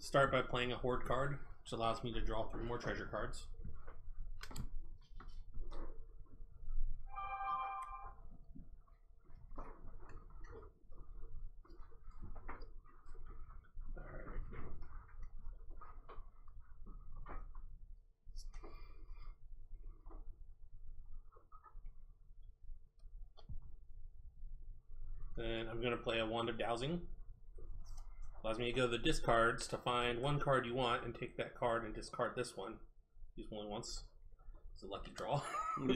start by playing a horde card, which allows me to draw 3 more treasure cards. Then I'm going to play a Wand of Dowsing. Allows me to go to the discards to find one card you want and take that card and discard this one. Use only once. It's a lucky draw. No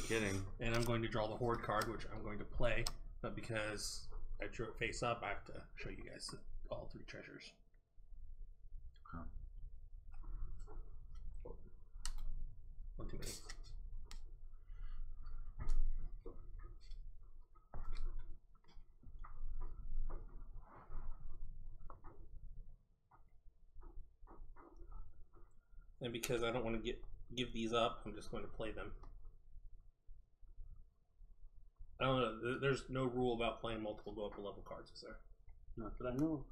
kidding. And I'm going to draw the Horde card, which I'm going to play. But because I drew it face up, I have to show you guys all 3 treasures. Huh. One too many. And because I don't want to give these up, I'm just going to play them. I don't know. There's no rule about playing multiple go up a level cards, is there? Not that I know.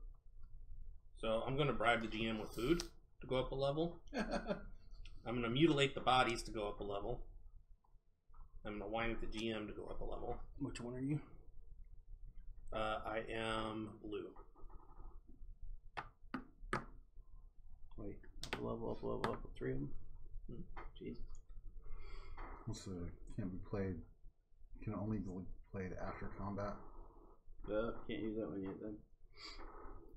So I'm going to bribe the GM with food to go up a level. I'm going to mutilate the bodies to go up a level. I'm going to whine at the GM to go up a level. Which one are you? I am blue. Wait, up a level, 3 of them? Jesus. So can't be played. Can only be played after combat. Can't use that one yet then.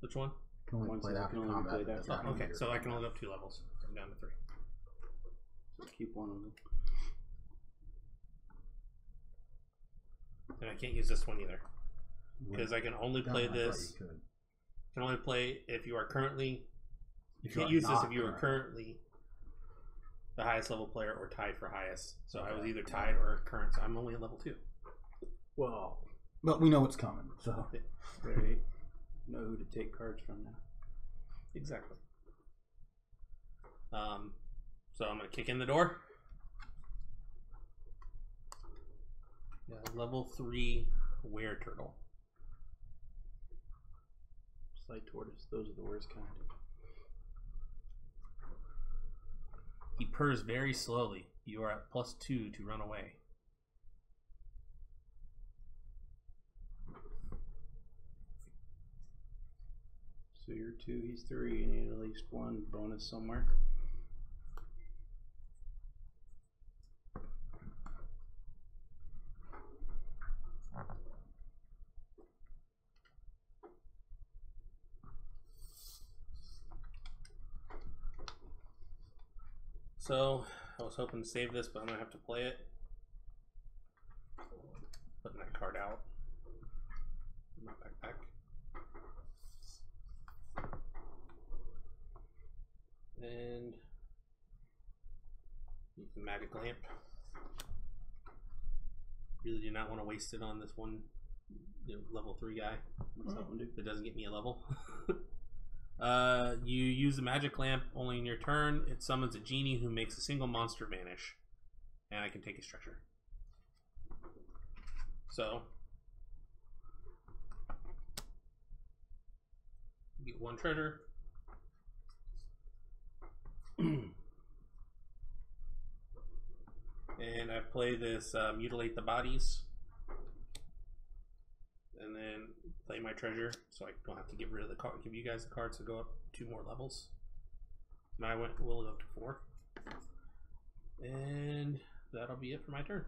Which one? Can only play after combat. Oh, okay, so I can only go up 2 levels. I'm down to 3. So keep one of them. And I can't use this one either. Because I can only play this. Can only play if you are currently. You can't use this if you are currently the highest level player or tied for highest. So I was either tied or current, so I'm only at level 2. Well, but we know what's coming, so right. Know who to take cards from now. Exactly. So I'm gonna kick in the door. Yeah, level 3 were turtle. Slight tortoise. Those are the worst kind. He purrs very slowly. You are at +2 to run away. So you're 2, he's 3. You need at least 1 bonus somewhere. So I was hoping to save this, but I'm gonna have to play it. Putting that card out. My backpack. And use the magic lamp. Really do not want to waste it on this one, level 3 guy. What's that one do? That doesn't get me a level. You use the magic lamp only in your turn. It summons a genie who makes a single monster vanish, and I can take his treasure. So get 1 treasure. And I play this mutilate the bodies, and then play my treasure, so I don't have to get rid of the card. Give you guys the cards to go up 2 more levels. And I will go up to 4, and that'll be it for my turn.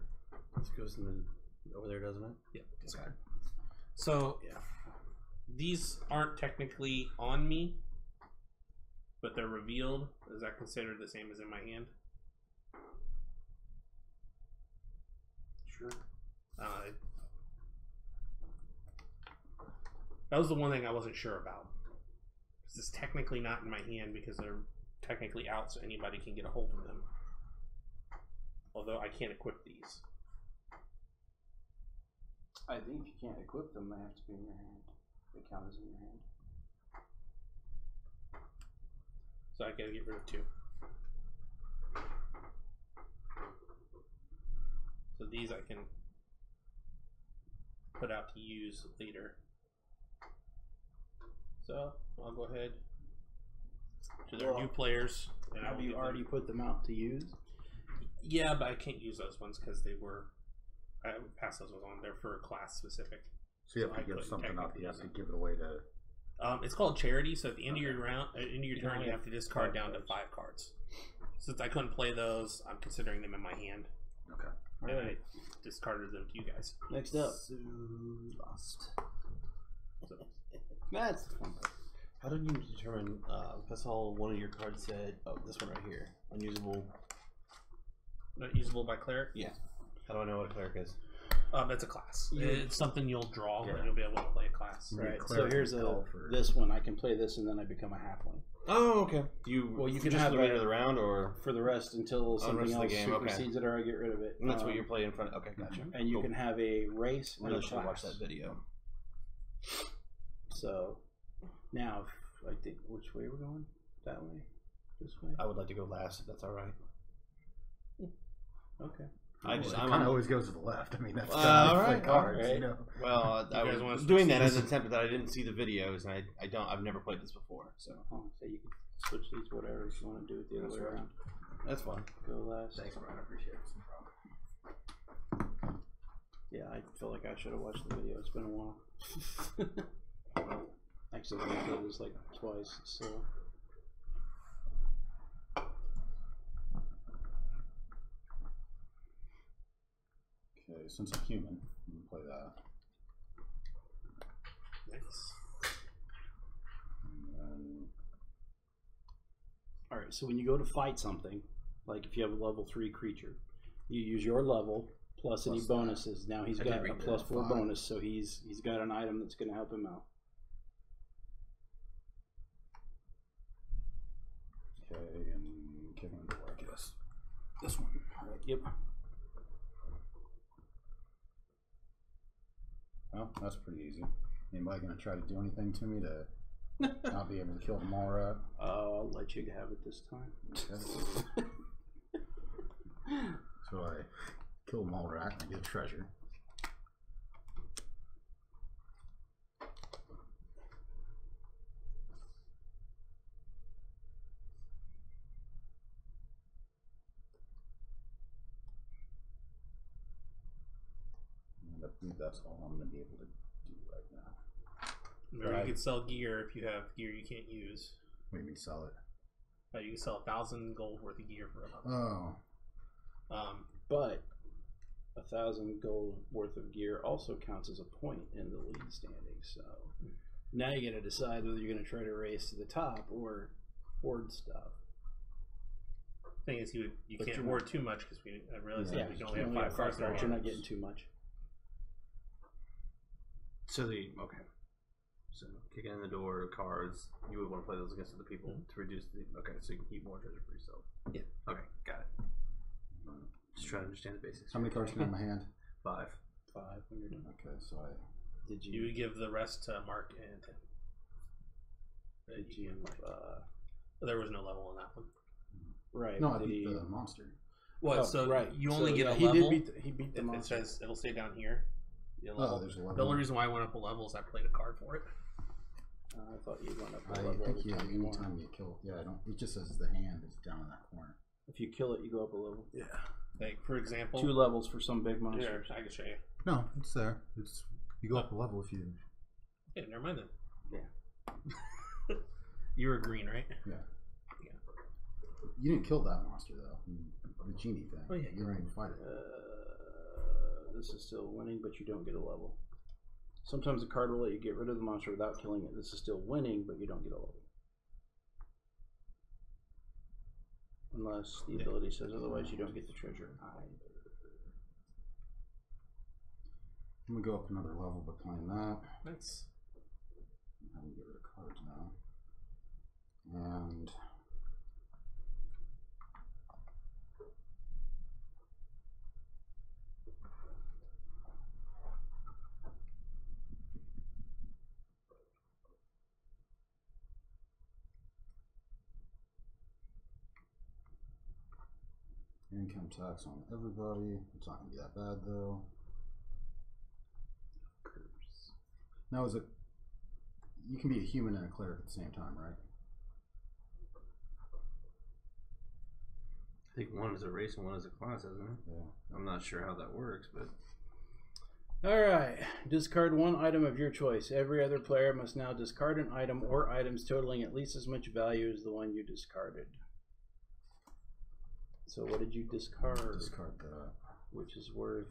This goes in the, over there, doesn't it? Yep. Discard. So yeah, these aren't technically on me, but they're revealed. Is that considered the same as in my hand? Sure. That was the one thing I wasn't sure about. This is technically not in my hand because they're technically out, so anybody can get a hold of them. Although I can't equip these. I think if you can't equip them, they have to be in your hand. They count as in your hand. So I gotta get rid of 2. So these I can put out to use later. So I'll go ahead to their new players. Have you already put them out to use? Yeah, but I can't use those ones because they were. I passed those ones on. They're for class specific. So you have to give something up. You have to give it away to. It's called charity. So at the end of your round, at the end of your turn, you have to discard down to 5 cards. Since I couldn't play those, I'm considering them in my hand. Okay. And I discarded them to you guys. Next up, Lost. So, that's the fun part. How did you determine? That's all. One of your cards said. Oh, this one right here. Unusable. not usable by cleric. Yeah. How do I know what cleric is? It's a class. It's something you'll draw, Yeah. and you'll be able to play a class. Right. So cleric here's this one. I can play this, and then I become a halfling Oh, okay. You Well, you can just have the a- remainder of the round, or for the rest until something rest of the else game, okay. supersedes it, or I get rid of it. and that's what you're playing in front of. Okay, gotcha. And you Cool. can have a race and Really a should have class. watched that video. So now, I think which way we're going? That way? This way? I would like to go last, if that's all right. Okay. It kind of always goes to the left. I mean, that's all play right, cards, all right. you know. Well, I guys wanna was switch doing that as these? an attempt that I didn't see the videos, and I've never played this before, so Oh, so you can switch these whatever if you want to do it the other That's way right. around. that's fine. Go last. Thanks, Brian. I appreciate it. Yeah, I feel like I should have watched the video. It's been a while. Actually, I did this like twice. So Okay, since I'm human, I'm gonna play that. Nice. And then, all right. So when you go to fight something, like if you have a level 3 creature, you use your level plus any Plus that. bonuses. Now he's I did got a read that. +4 5. bonus, so he's got an item that's going to help him out. okay, and kick him in the door, I guess. This one. All right. Yep. Well, that's pretty easy. Anybody gonna try to do anything to me to not be able to kill them all right? I'll let you have it this time. Okay. So I kill them all right, and I get a treasure. And I believe that's all I'm gonna be able to do right now. Remember, Right. you can sell gear if you have gear you can't use. What do you mean sell it? You can sell 1,000 gold worth of gear for a level. Oh, But 1,000 gold worth of gear also counts as a point in the league standings. So now you got to decide whether you're going to try to race to the top or hoard stuff. thing is, you But can't you're hoard not- too much because I realized Yeah, that we can you only have only 5 cards in our You're not hand. getting too much. So okay. So kicking in the door, cards. You would want to play those against other people to reduce the. Okay, so you can keep more treasure for yourself. Yeah. Okay, got it. Just trying to understand the basics. how many cards can I have in my hand? 5. 5 when you're done. Okay, so I Did You you? would give the rest to Mark and Tim. Did you? There was no level on that one. Right. no, I did beat he? the monster. What? Oh, so right. you So, only get yeah, a he level. He beat the It monster. says it'll say down here. The level. Oh, there's a level. The only reason why I went up a level is I played a card for it. I thought you went up a I level think every yeah, time you won. anytime you kill, yeah, I don't. It just says the hand is down in that corner. If you kill it, you go up a level. Yeah. Like for example, 2 levels for some big Here, monsters. I can show you. No, it's there. It's you go up a level if you. Yeah, never mind then. Yeah. You were green, right? Yeah. You didn't kill that monster though. The genie thing. Oh, yeah, you didn't even fight it. This is still winning, but you don't get a level. Sometimes a card will let you get rid of the monster without killing it. This is still winning, but you don't get a level. Unless the ability says otherwise, you don't get the treasure either. I'm gonna go up another level by playing that. Nice. I'm gonna get rid of cards now. And income tax on everybody. It's not gonna be that bad though. Now is it? You can be a human and a cleric at the same time, right? I think one is a race and one is a class, isn't it? Yeah. I'm not sure how that works, but Alright. Discard one item of your choice. Every other player must now discard an item or items totaling at least as much value as the one you discarded. So what did you discard? Discard that. Which is worth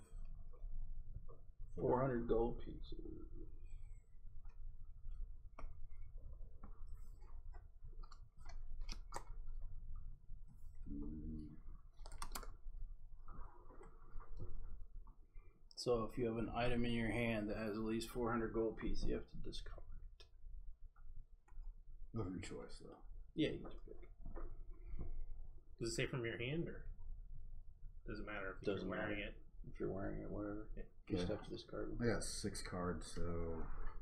400 gold pieces. So if you have an item in your hand that has at least 400 gold pieces, you have to discard it. Of your choice, though. Yeah, you just pick. Does it say from your hand, or does it matter if Doesn't you're wearing matter. it? If you're wearing it, whatever. You just have to discard them. I got 6 cards, so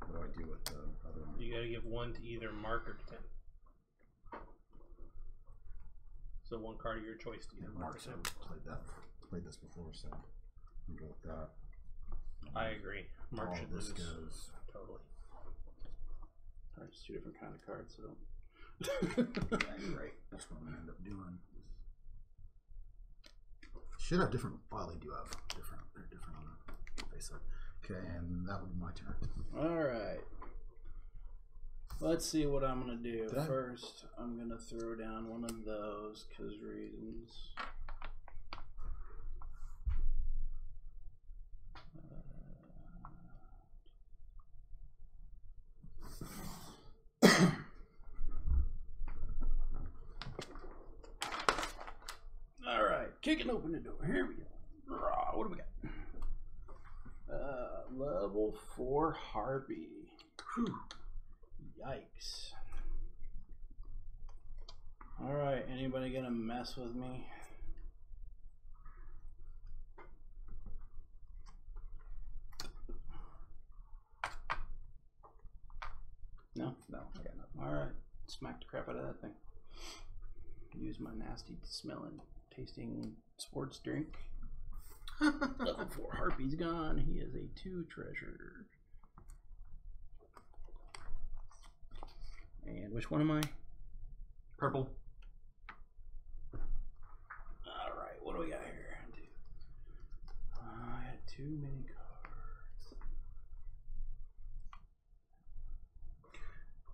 what do I do with the other one? You gotta give one to either Mark or to Tim. So one card of your choice to either Mark or Mark's Tim. played this before, so I'm good with that. I agree. Mark All should this lose. goes. Totally. Alright, it's 2 different kind of cards, so. Yeah, you're right. That's what I'm gonna end up doing. Should have different. Well, they do have different. They're different on the face up. Okay, and that would be my turn. Alright. Let's see what I'm gonna do. Did I- First, I'm gonna throw down one of those because reasons. Alright, kicking open the door. Here we go. Rah, what do we got? Level 4 Harpy. Whew. Yikes. Alright, anybody gonna mess with me? No? No, I got nothing. Alright, smack the crap out of that thing. Use my nasty smelling, tasting sports drink. Level 4 Harpy's gone. He is a 2 treasure. And which one am I? purple. Alright, what do we got here? I had too many cards.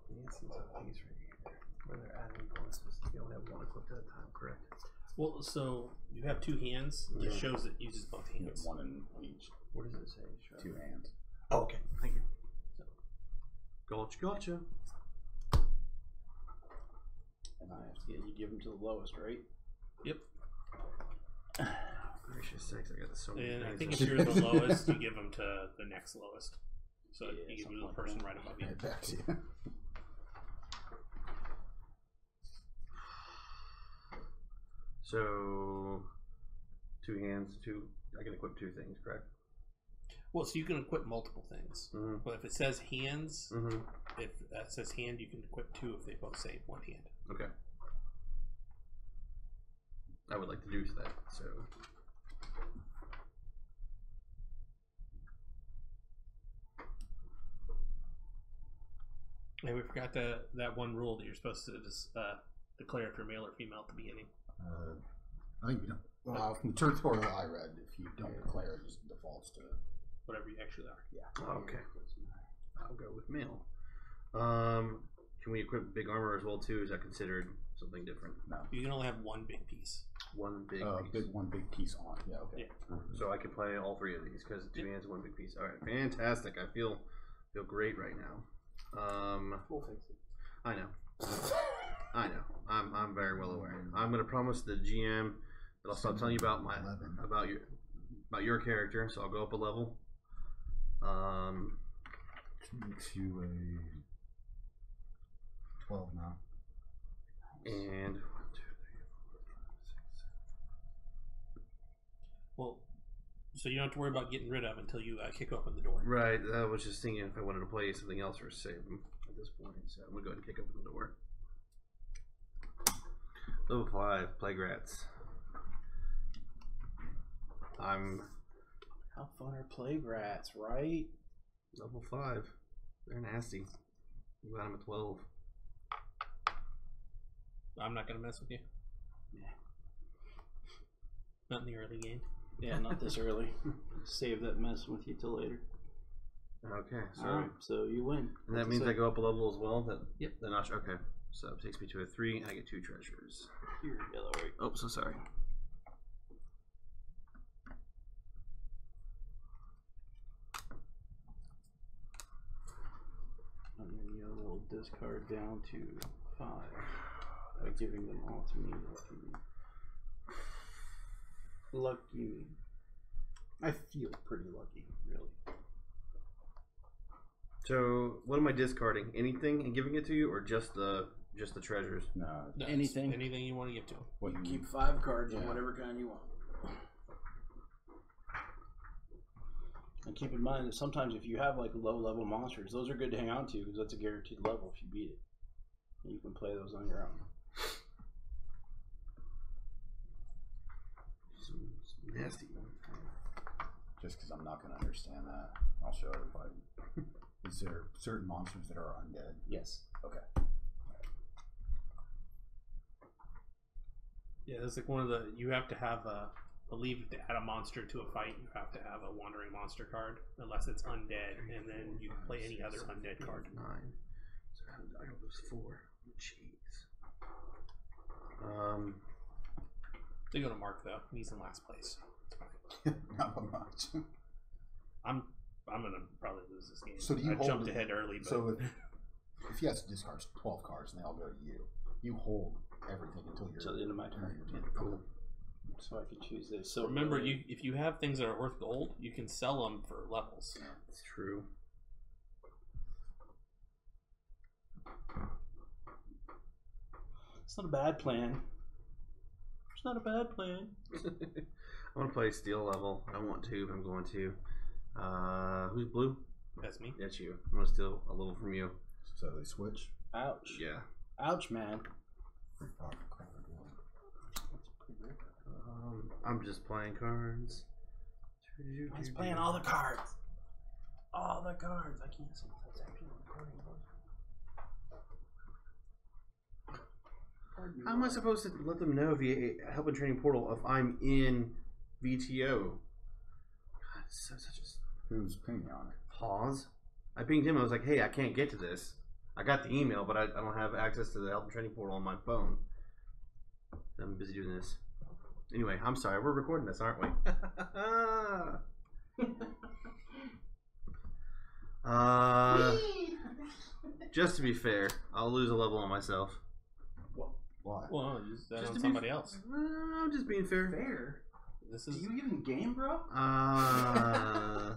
Yeah, some things right here. Where they're adding bonuses. You only have one equipped at a time, correct? Well, so you have 2 hands. It just shows it uses both You hands. get one in each. What does it say? Sure. 2 hands. Oh, okay. Thank you. Gotcha. And I have to get you give them to the lowest, right? Yep. Gracious sakes, I got so many And I things. think if you're the lowest, you give them to the next lowest. So Yeah, you give something them to the like person that. right above you. Right back to you. So, 2 hands, 2. I can equip 2 things, correct? Well, so you can equip multiple things. Mm-hmm. But if it says hands, Mm-hmm. if it says hand, you can equip 2 if they both say 1 hand. Okay. I would like to do that, so. And we forgot that one rule that you're supposed to just declare if you're male or female at the beginning. I think you don't. Well, from the tutorial I read, if you don't declare, it just defaults to. Whatever you actually are. Yeah. Okay. I'll go with male. Can we equip big armor as well too? Is that considered something different? No. You can only have one big piece. One big piece. One big piece on. Yeah. Okay. Yeah. So I can play all 3 of these because 2 hands, 1 big piece. All right, fantastic. I feel great right now. We'll fix it. I know. I know. I'm very well aware. I'm gonna promise the GM that I'll stop telling you about 11. about your character. So I'll go up a level. Which makes you a 12 now. And 1, 2, 3, 4, 5, 6, 7. Well, so you don't have to worry about getting rid of until you kick open the door. Right. I was just thinking if I wanted to play something else or save them at this point. So I'm gonna go ahead and kick open the door. Level 5, Plague Rats. How fun are plague rats, right? Level 5. They're nasty. You got them at 12. I'm not going to mess with you. Not in the early game. Yeah, not this early. Save that mess with you till later. Okay, so Alright, so you win. and that means I go up a level as well. That Yep. The notch. Okay, so it takes me to a 3. I get 2 treasures. Here, yellow, right? Oh, so sorry. And then you'll discard down to 5 by giving them all to me. Lucky me. I feel pretty lucky, really. So what am I discarding? Anything and giving it to you, or just the treasures? No, No, it's Anything. anything you want to give to him. what You you keep 5 cards of Yeah. whatever kind you want. And keep in mind that sometimes if you have like low level monsters, those are good to hang on to because that's a guaranteed level if you beat it. And you can play those on your own. Some nasty. just because I'm not going to understand that, I'll show everybody. Is there certain monsters that are undead? Yes. Okay. Yeah, that's like one of the. You have to have a. I believe to add a monster to a fight, you have to have a wandering monster card, unless it's undead, and then you can play any other undead card. 9. So I don't lose 4. Jeez. They go to Mark though. He's in last place. It's fine. Not much. I'm gonna probably lose this game. So do you I hold jumped it- ahead early, but So if he has to discard 12 cards and they all go to you, you hold everything until you're Till the end of my turn. Yeah, cool. So I can choose this. So remember, if you have things that are worth gold, you can sell them for levels. It's true. It's not a bad plan. It's not a bad plan. I want to play steel level. I want to, but I'm going to. Who's blue? That's me. That's you. I'm going to steal a level from you. So they switch. Ouch. Yeah. Ouch, man. Oh, crap, they're doing it. I'm just playing cards. He's playing all the cards. All the cards. I can't see. That's actually recording. How am I supposed to let them know via Help and Training Portal if I'm in VTO? God, it's such a Who's pinging on it? pause. I pinged him. I was like, hey, I can't get to this. I got the email, but I don't have access to the Help and Training Portal on my phone. I'm busy doing this. Anyway, I'm sorry. We're recording this, aren't we? Just to be fair, I'll lose a level on myself. Why? Well, use that Just on to be somebody else. I'm just being fair. Fair. This Do is. you even game, bro? I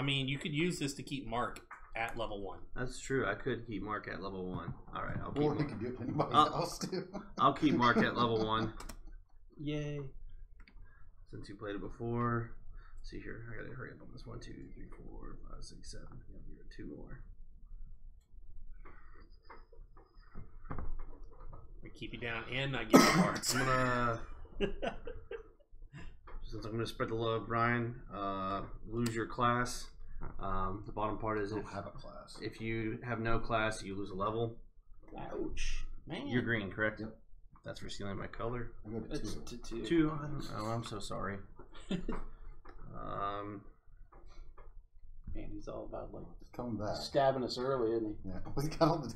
mean, you could use this to keep Mark at level 1. That's true. I could keep Mark at level 1. All right, I'll keep. Or he Mark. can do it to anybody I'll- else too. I'll keep Mark at level 1 Yay. since you played it before. Let's see here, I gotta hurry up on this. 1, 2, 3, 4, 5, 6, 7. Yeah, you got 2 more. We keep you down and not give you cards. I'm gonna. Since I'm gonna spread the love, Brian. Lose your class. The bottom part is I don't have a class. if you have no class, you lose a level. Ouch. Man. You're green, correct? Yep. That's for stealing my color. I go to It's 2. to 2. 2. Oh, I'm so sorry. Man, he's all about like It's coming back. stabbing us early, isn't he? Yeah, he's got all the.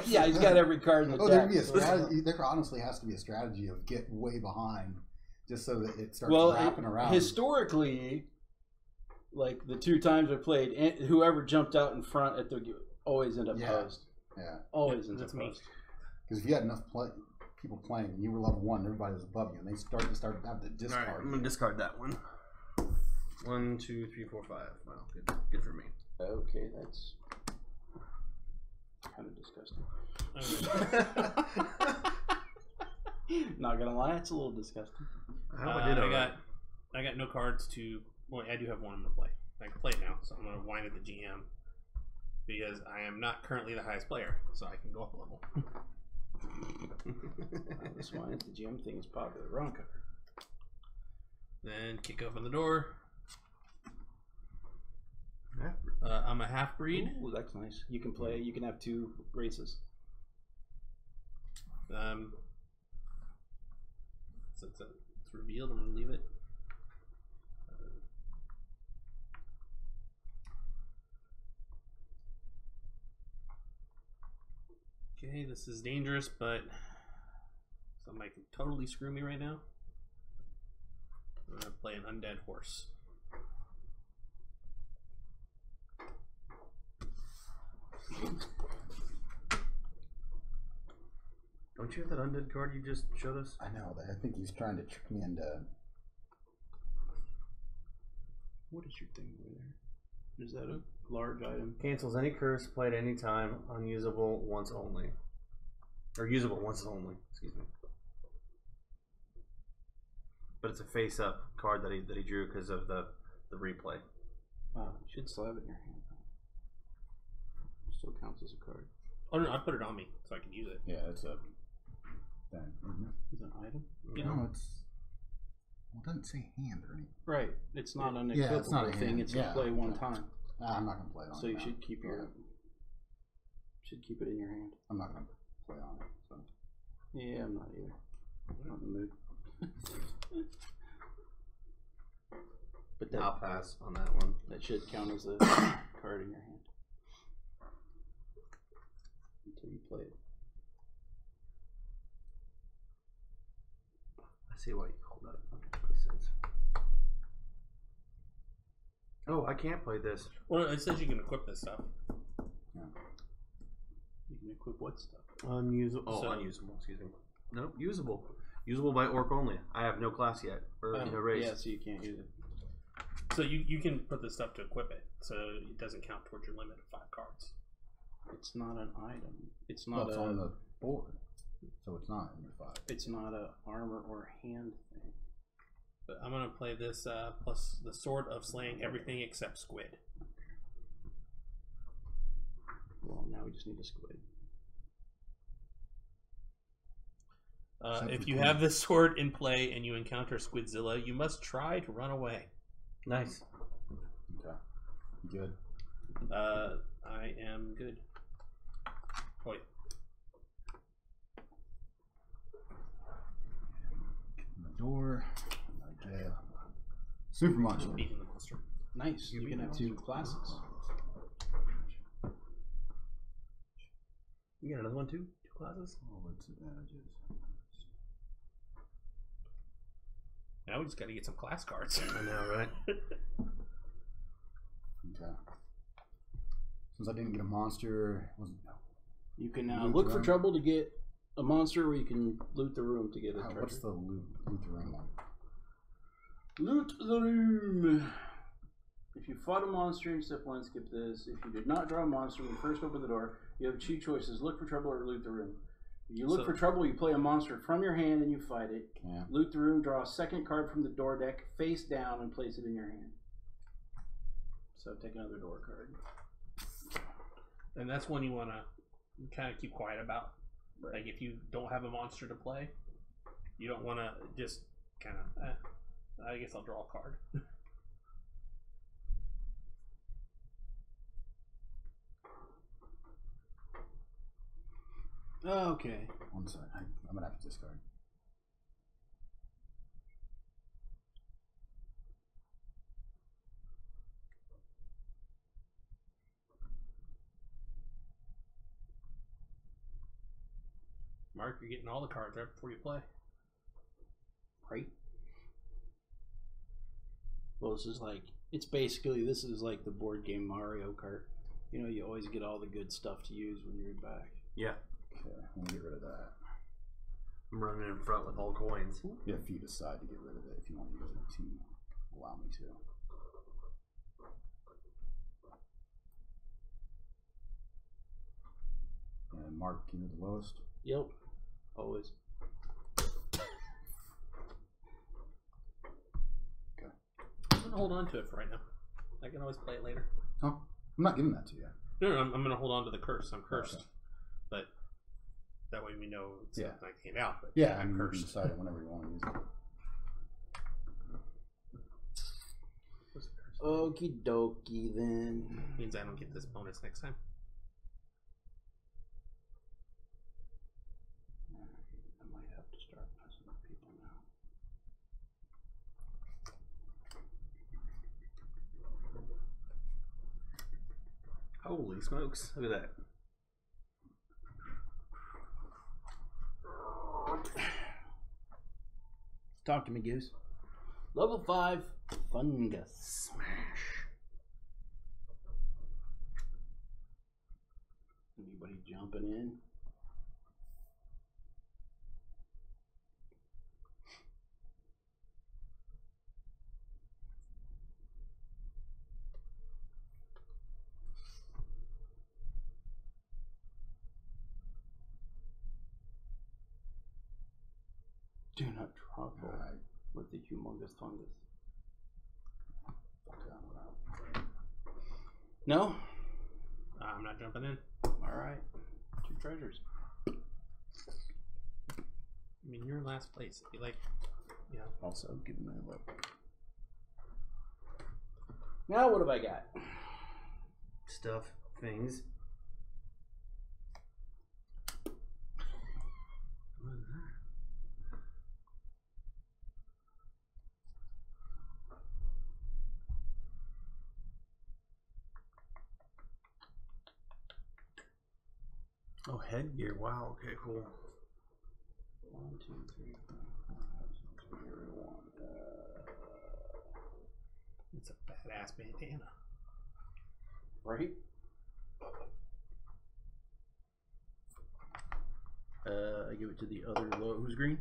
Yeah, he's got every card in the Oh, deck. there'd be a strategy. There honestly has to be a strategy of get way behind, just so that it starts Well, wrapping around. historically, like the 2 times I played, whoever jumped out in front at the always end up Yeah. posed. Yeah, Always ends that's up me. posed. because if you had enough people playing, and you were level 1, and everybody was above you, and they start to have the All right, discard. I'm gonna discard that one. 1, 2, 3, 4, 5. Wow, good for me. Okay, that's kind of disgusting. Not gonna lie, it's a little disgusting. I hope I did. I got no cards to. Well, I do have one I'm gonna play. I can play it now, so I'm gonna whine at the GM because I am not currently the highest player, so I can go up a level. This one, the GM thing is popular. Wrong cover. Then kick open the door. I'm a half breed. Ooh, that's nice. You can play. You can have 2 races. So it's it's revealed, I'm gonna leave it. Okay, this is dangerous, but somebody can totally screw me right now. I'm gonna play an undead horse. Don't you have that undead card you just showed us? I know that. I think he's trying to trick me into. What is your thing over there? Is that a large item? Cancels any curse played any time, unusable once only. Or usable once only, excuse me. But it's a face-up card that he drew because of the replay. You should still have it in your hand. Still counts as a card. Oh no, I put it on me so I can use it. Yeah, it's a thing, isn't it? Is it an item? Yeah. No, well, it doesn't say hand or anything. Right. It's not an Yeah, it's not a thing. hand. It's Yeah. a play one time. I'm not gonna play it on. So it you now. should keep Go your ahead. it in your hand. I'm not gonna play on it. So. Yeah, I'm not either. I'm not in the mood. But I'll pass on that one. that should count as a card in your hand until you play it. I see why you called that. Makes sense. Oh, I can't play this. Well, it says you can equip this stuff. Yeah. You can equip what stuff? Unusable. Oh, So- unusable. Excuse me. Nope, usable. Usable by orc only. I have no class yet or no race. Yeah, so you can't use it. So you can put this stuff to equip it, so it doesn't count towards your limit of 5 cards. It's not an item. It's Well, not it's on the board, so it's not in your 5. It's not a armor or hand thing. But I'm gonna play this plus the Sword of Slaying Everything except Squid. Well, now we just need a squid. If you have this sword in play and you encounter Squidzilla, you must try to run away. Nice. Okay. Good. I am good. Oh, wait. Open the door. Okay. Super monster. Beating the monster. Nice. You can have 2 classes. You got another one too? 2 classes? Oh, its advantages. Now we just got to get some class cards. I know, right? Okay. Since I didn't get a monster, You can Loot look the for room. trouble to get a monster, or you can loot the room to get a treasure. what's the loot the room one? Loot the room. If you fought a monster in step 1, skip this. If you did not draw a monster when you first open the door, you have 2 choices: look for trouble or loot the room. If you look for trouble, you play a monster from your hand and you fight it. Yeah. Loot the room, draw a 2nd card from the door deck face down and place it in your hand. So take another door card. And that's one you want to kind of keep quiet about. Right. Like if you don't have a monster to play, you don't want to just kind of, I guess I'll draw a card. Okay. One second. I'm gonna have to discard. Mark, you're getting all the cards right before you play. Right. Well, this is like, this is like the board game Mario Kart. You know, you always get all the good stuff to use when you're back. Yeah. Okay, I'm gonna get rid of that. I'm running in front with all coins. You have few decide to get rid of it if you want to use it to allow me to. And Mark, you the lowest. Yep. Always. I'm going to hold on to it for right now. I can always play it later. Oh, I'm not giving that to you. No, I'm going to hold on to the curse. I'm cursed. Okay. But that way we know it's Yeah. not like hand out. But Yeah, I'm you can cursed. decide it whenever you want to use it. What's the curse? Okie dokie then. Means I don't get this bonus next time. I might have to start messing with people now. smokes. Look at that. Talk to me, Goose. Level 5 fungus. Smash. Anybody jumping in? Do not trouble with the humongous fungus. No? I'm not jumping in. Alright. 2 treasures. I mean, you're in last place. It'd be like, you know. Also, give me a look. Now, what have I got? Stuff, things. What is that? Oh, headgear. Wow. Okay, cool. 1, 2, 3, 4, 5, 6, 7, 1. It's a badass bandana. Right? I give it to the other low. Who's green?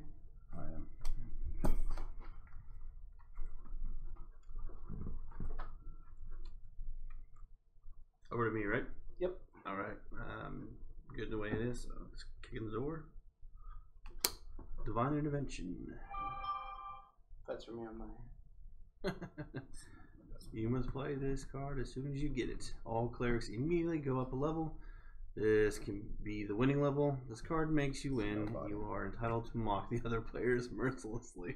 I am. Over to me, right? Yep. All right. Good the way it is. So let's kick in the door. Divine intervention. That's for me on my. You must play this card as soon as you get it. All clerics immediately go up a level. This can be the winning level. This card makes you win. You are entitled to mock the other players mercilessly.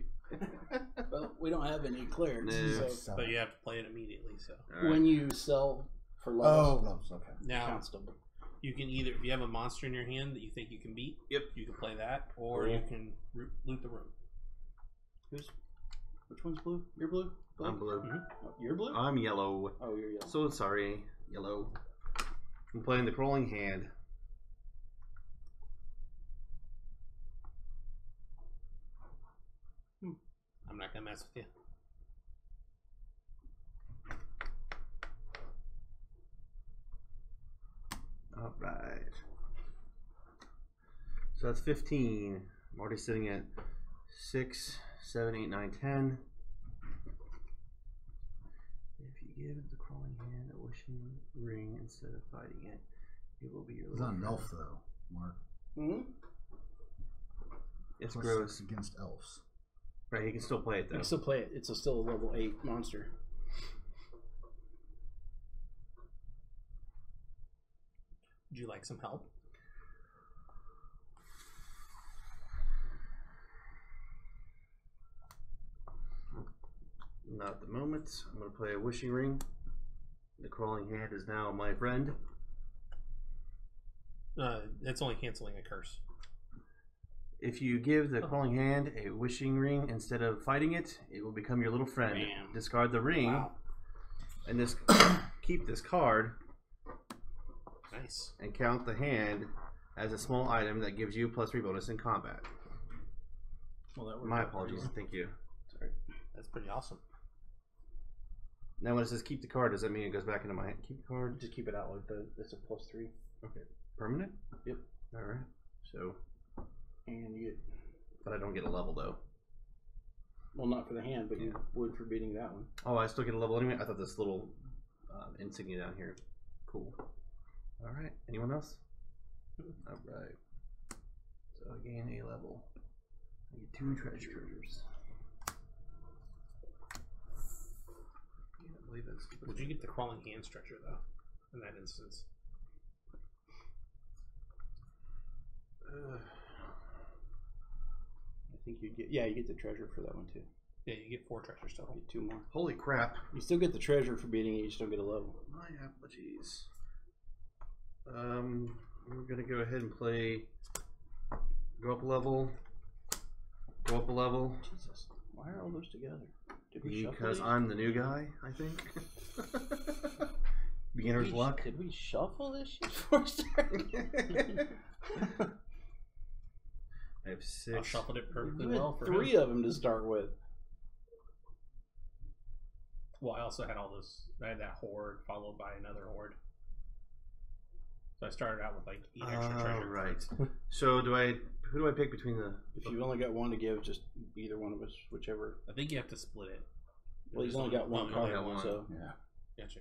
Well, we don't have any clerics, No. so But you have to play it immediately, so. Right. when you sell for Oh, levels, levels, okay. Now, constable. you can either, if you have a monster in your hand that you think you can beat, Yep. you can play that, or you can loot the room. Which one's blue? You're blue? I'm blue. Oh, you're blue? I'm yellow. Oh, you're yellow. So sorry, yellow. I'm playing the crawling hand. I'm not gonna mess with you. All right. So that's 15. I'm already sitting at 6, 7, 8, 9, 10. If you give the crawling hand a wishing ring instead of fighting it, it will be your It's little not an friend. elf though, Mark. Mm-hmm. It's Plus gross. it's against elves. Right, you can still play it You though. can still play it. It's still a level 8 monster. Would you like some help? Not at the moment. I'm going to play a wishing ring. The crawling hand is now my friend. It's only canceling a curse. If you give the crawling hand a wishing ring instead of fighting it, it will become your little friend. Bam. Discard the ring Wow. and this keep this card Nice. and count the hand as a small item that gives you +3 bonus in combat. Well, that worked My out pretty apologies. well. Thank you. Sorry. That's pretty awesome. Now when it says keep the card, does that mean it goes back into my hand? Keep the card. Just keep it out like the. It's a +3, Okay. Permanent? Yep. All right. So, and you get. but I don't get a level though. Well, not for the hand, but you would for beating that one. Oh, I still get a level anyway? I thought this little insignia down here. Cool. All right. Anyone else? All right. So I gain a level. I get 2 treasures. I believe that's. Would you get the crawling hand stretcher though? In that instance. I think you get. Yeah, you get the treasure for that one too. Yeah, you get 4 treasures total. Get 2 more. Holy crap! You still get the treasure for beating it. You just don't get a level. My apologies. We're gonna go ahead and play. Go up a level. Go up a level. Jesus, why are all those together? Did we shuffle Because these? I'm the new guy, I think. Beginner's luck. Did we shuffle this shit before we started? I have 6. I shuffled it perfectly You had well for 3 him. of them to start with. Well, I also had all this. I had that horde followed by another horde. So I started out with like 8 extra treasure. Right. So who do I pick between the? If you've only got one to give, just either one of us, whichever. I think you have to split it. Well, he's only got one you card, only got one. so Yeah. Gotcha.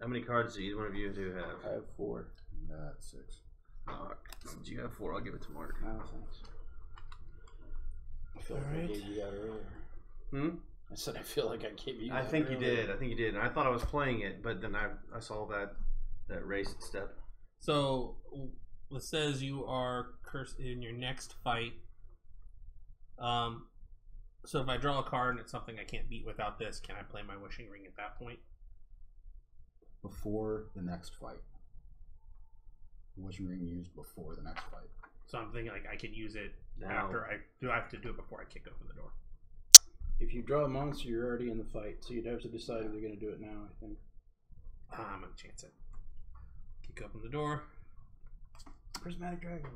How many cards do either one of you two have? I have 4. That's 6. Since you have 4, I'll give it to Mark. Oh, thanks. I feel like I gave you that earlier. I said I feel like I gave you. I think you did. And I thought I was playing it, but then I saw that race step. So it says you are cursed in your next fight. So if I draw a card and it's something I can't beat without this, can I play my wishing ring at that point? Before the next fight. Wishing ring used before the next fight. So I'm thinking like I could use it Now. after I do. I have to do it before I kick open the door. If you draw a monster, you're already in the fight, so you'd have to decide if you're going to do it now, I think. I'm gonna chance it. Kick open the door. Prismatic Dragon.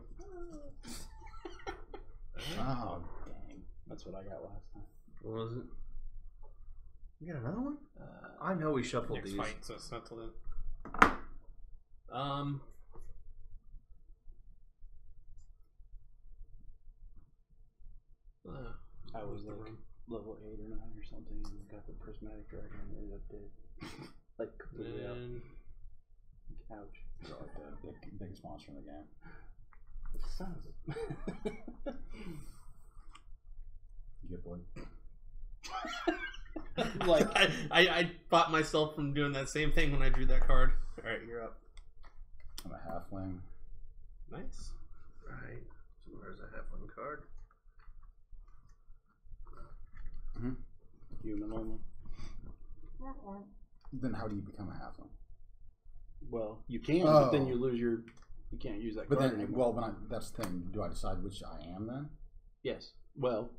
Oh, Dang. That's what I got last time. What was it? You got another one? I know we shuffled Next these. fight, so it's not till then. I was like level 8 or 9 or something and got the Prismatic Dragon and ended up dead. Like completely out. Ouch. you're like the biggest monster in the game. Son of a... You get boy. Like I fought myself from doing that same thing when I drew that card. All right, you're up. I'm a halfling. Nice. Right. So where's a half-one card? human only. Then how do you become a halfling? Well, you can, but then you lose your. You can't use that But card then, anymore. well, that's the thing. Do I decide which I am then? Yes. Well,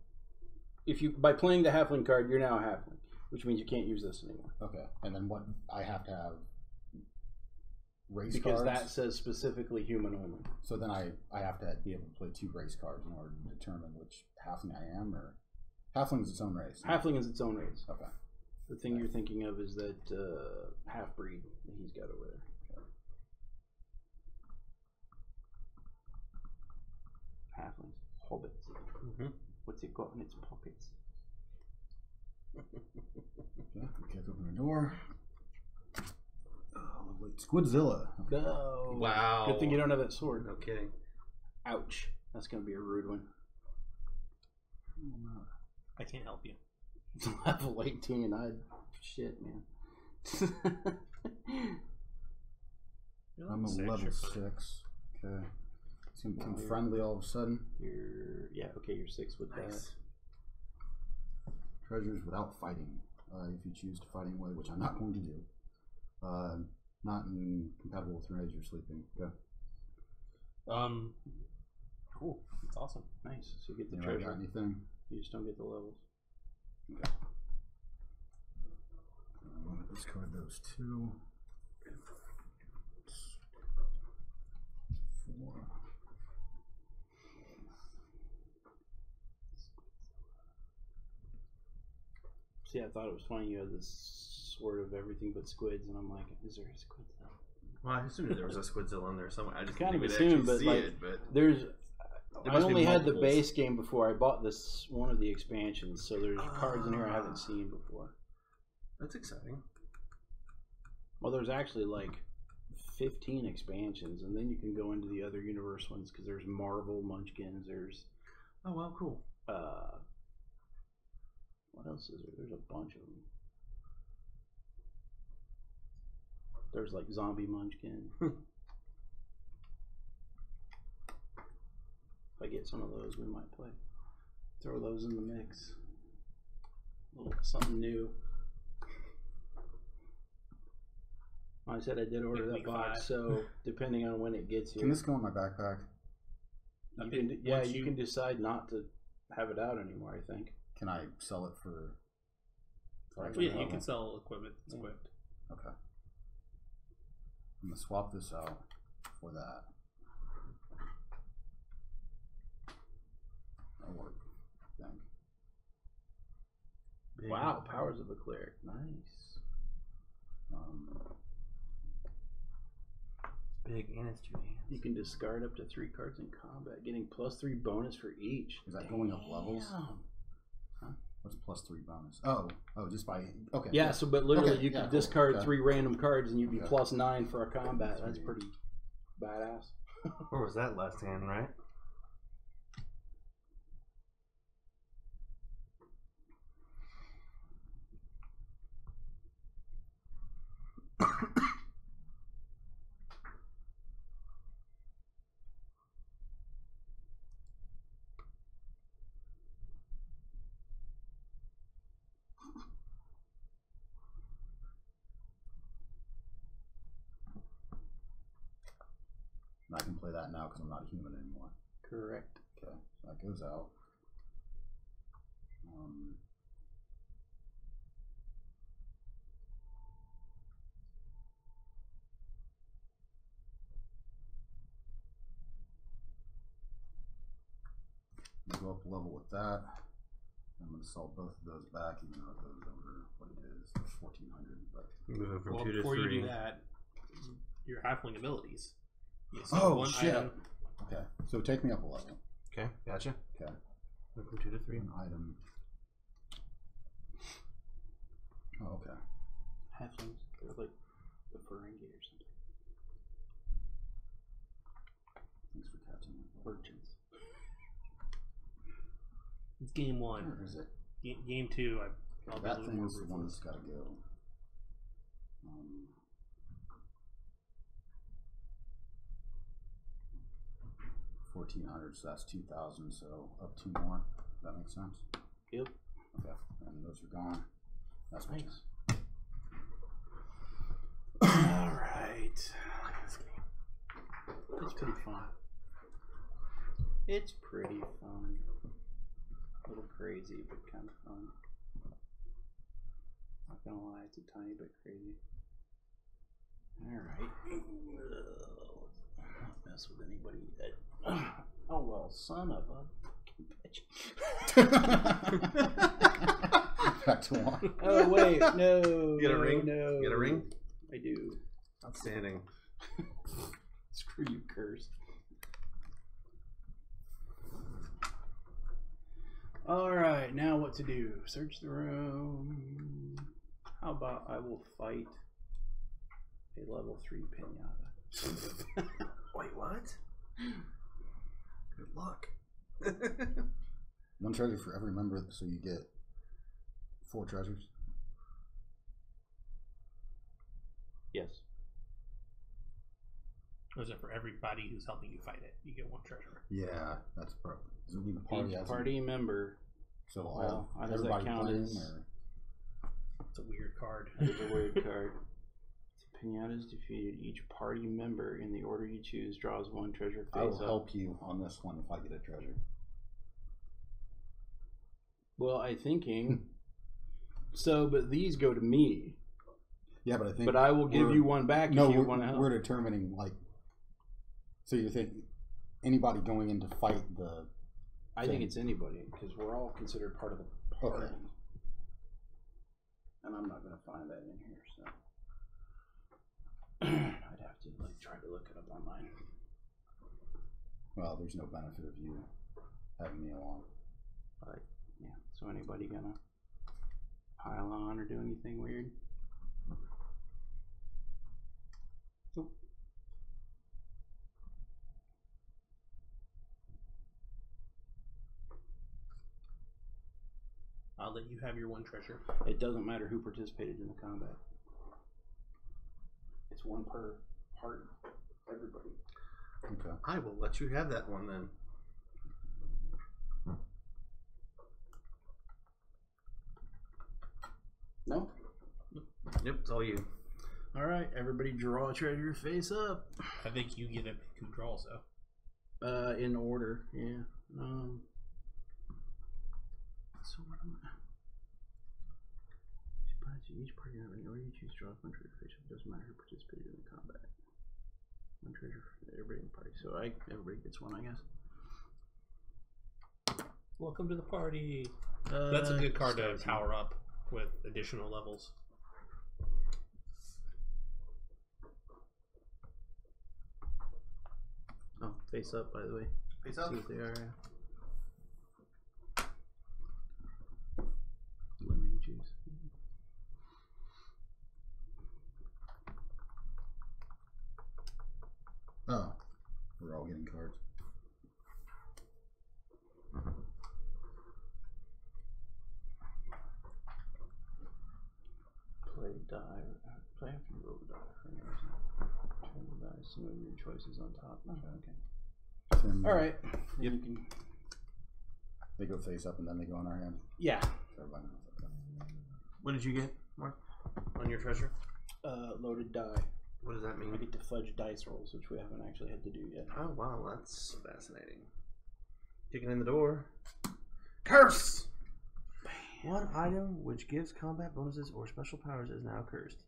if you by playing the halfling card, you're now a halfling, which means you can't use this anymore. Okay. And then what? I have to have race Because cards? that says specifically human only. So then I have to be able to play 2 race cards in order to determine which halfling I am, or halfling is its own race. Halfling is its own race. Okay. The thing you're thinking of is that half breed that he's got over there. Halflings, hobbits. What's it got in its pockets? Yeah, kick open the door. Oh, lovely. Squidzilla. Okay. No. Wow. Good thing you don't have that sword. No kidding. Ouch. That's gonna be a rude one. I can't help you. It's level 18. Shit, man. I'm a level 6. Okay. It's gonna become friendly all of a sudden. You're 6 with Nice. that. Treasures without fighting. If you choose to fight anyway, which I'm not going to do. Not incompatible with your age or sleeping. Okay. Cool. That's awesome. Nice. So you get the Anybody treasure. got anything? You just don't get the levels. Okay. I'm going to discard those 2. 4. See, I thought it was funny you had this sword of everything but squids, and I'm like, is there a squid though? Well, I assumed there was a Squidzilla in there somewhere. I just Kind didn't of think we'd assumed, actually but see like, it, but there's. There I must be only had the multiples. base game before I bought this one of the expansions, so there's cards in here I haven't seen before. that's exciting. Well, there's actually like 15 expansions, and then you can go into the other universe ones because there's Marvel Munchkins. There's Oh wow, cool. what else is there? There's a bunch of them. There's like Zombie Munchkin. If I get some of those, we might play. Throw those in the mix. A little something new. I said I did order that Week box, 5. so depending on when it gets here, Can this go in my backpack? you can decide not to have it out anymore. I think. Can I sell it for? Yeah, you can sell equipment that's equipped. Okay. I'm gonna swap this out for that. That'll work, I think. Wow, powers of a cleric. Nice. Big and it's 2 hands. You can discard up to 3 cards in combat, getting +3 bonus for each. Is that going up levels? Huh? What's +3 bonus? Oh, just by okay. Yeah, so but literally Okay, you yeah, can cool. discard Okay. 3 random cards and you'd be Okay. +9 for a combat. That's pretty badass. Where was that last hand, right? And I can play that now because I'm not a human anymore. Correct. Okay, so that goes out. I'm gonna go up a level with that. I'm gonna sell both of those back, even though it goes over what it is, 1,400. But Move from Well, 2 to before 3. you do that, your halfling abilities. You sell oh one shit! item. Okay, so take me up a level. Okay, gotcha. Okay, Move from 2 to 3. an item. Oh, okay. Halflings, they're like the Ferengi or something. Thanks for catching me. Virgins. It's game 1. Where is it? Game 2, I'll be a That little thing more is the one ruthless. that's got to go. 1,400, so that's 2,000. So up 2 more. Does that make sense? Yep. Okay, and those are gone. That's my Thanks. turn. All right. It's pretty fun. It's pretty fun. A little crazy, but kind of fun. Not gonna lie, it's a tiny bit crazy. Alright. Not mess with anybody yet. Oh well, son of a fucking bitch. Back to 1. Oh wait, no. You get a ring? No. You get a ring? I do. Outstanding. Screw you, curse. Alright, now what to do? Search the room. How about I will fight a level 3 pinata? Wait, what? Good luck. 1 treasure for every member, so you get 4 treasures. Yes. Or is it for everybody who's helping you fight it? You get 1 treasure. Yeah, that's pro. Doesn't mean the party Each has party member. So Well, how does that everybody count playing, as- or It's a weird card. It's a weird card. Pinata is defeated. Each party member in the order you choose draws 1 treasure I will face up. help you on this one if I get a treasure. Well, I'm thinking. So, but these go to me. Yeah, but I think. But I will give we're- you one back No, if you want to help. we're determining like. So you think anybody going in to fight the? I think it's anybody because we're all considered part of the party. Okay. And I'm not going to find that in here, so I'd have to like try to look it up online. Well, there's no benefit of you having me along. But yeah, so anybody gonna pile on or do anything weird? Nope. I'll let you have your 1 treasure. It doesn't matter who participated in the combat. It's 1 per party. Everybody. Okay. I will let you have that one then. No? Yep, it's all you. All right, everybody draw a treasure face up. I think you get to pick who draws, though. In order, yeah. So what am I? Each party member in order you choose draws 1 treasure face up. Doesn't matter who participated in the combat. One treasure for everybody in the party. So everybody gets one, I guess. Welcome to the party. That's a good card to power up with additional levels. Oh, face up, by the way. Face up? See what they are. Lemon juice. Oh, we're all getting cards. Play die. Play after you roll the die. Turn the die. Some of your choices on top. Okay. All right. Yep. You can. They go face up and then they go on our hand. Yeah. So everybody knows that. What did you get, Mark? On your treasure? Loaded die. What does that mean? I get to fudge dice rolls, which we haven't actually had to do yet. Oh wow, that's fascinating. Kicking in the door. Curse! One item which gives combat bonuses or special powers is now cursed.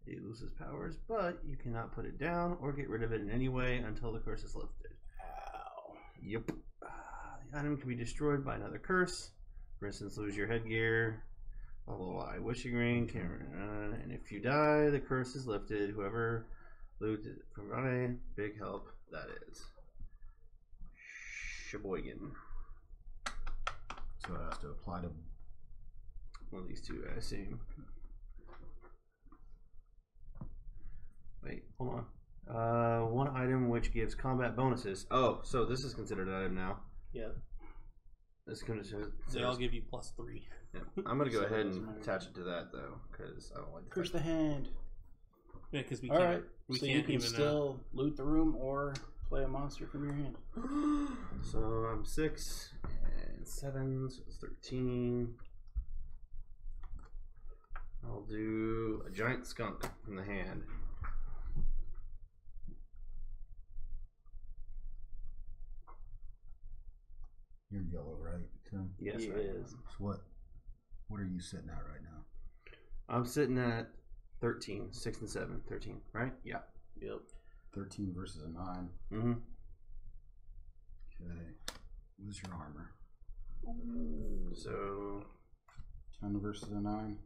It loses powers, but you cannot put it down or get rid of it in any way until the curse is lifted. Ow. Yep. The item can be destroyed by another curse. For instance, lose your headgear. Blah blah blah. Wishing ring. And if you die, the curse is lifted. Whoever looted from Rane, big help. That is Sheboygan. So it has to apply to One of these two, I assume. Wait, hold on. One item which gives combat bonuses. Oh, so this is considered an item now. Yeah. This is considered. They all give you +3. Yeah. I'm gonna go ahead and attach it to that though, because I don't like. Curse the hand. Yeah, because we All can't. right. We So can't you can even still loot the room or play a monster from your hand. So I'm 6 and 7, so it's 13. I'll do a giant skunk from the hand. You're yellow, right, Tim? Yes, He I am. is. So what are you sitting at right now? I'm sitting at 13, 6 and 7, 13, right? Yeah. Yep. 13 versus a 9. Mm-hmm. Okay. Lose your armor. So 10 versus a 9.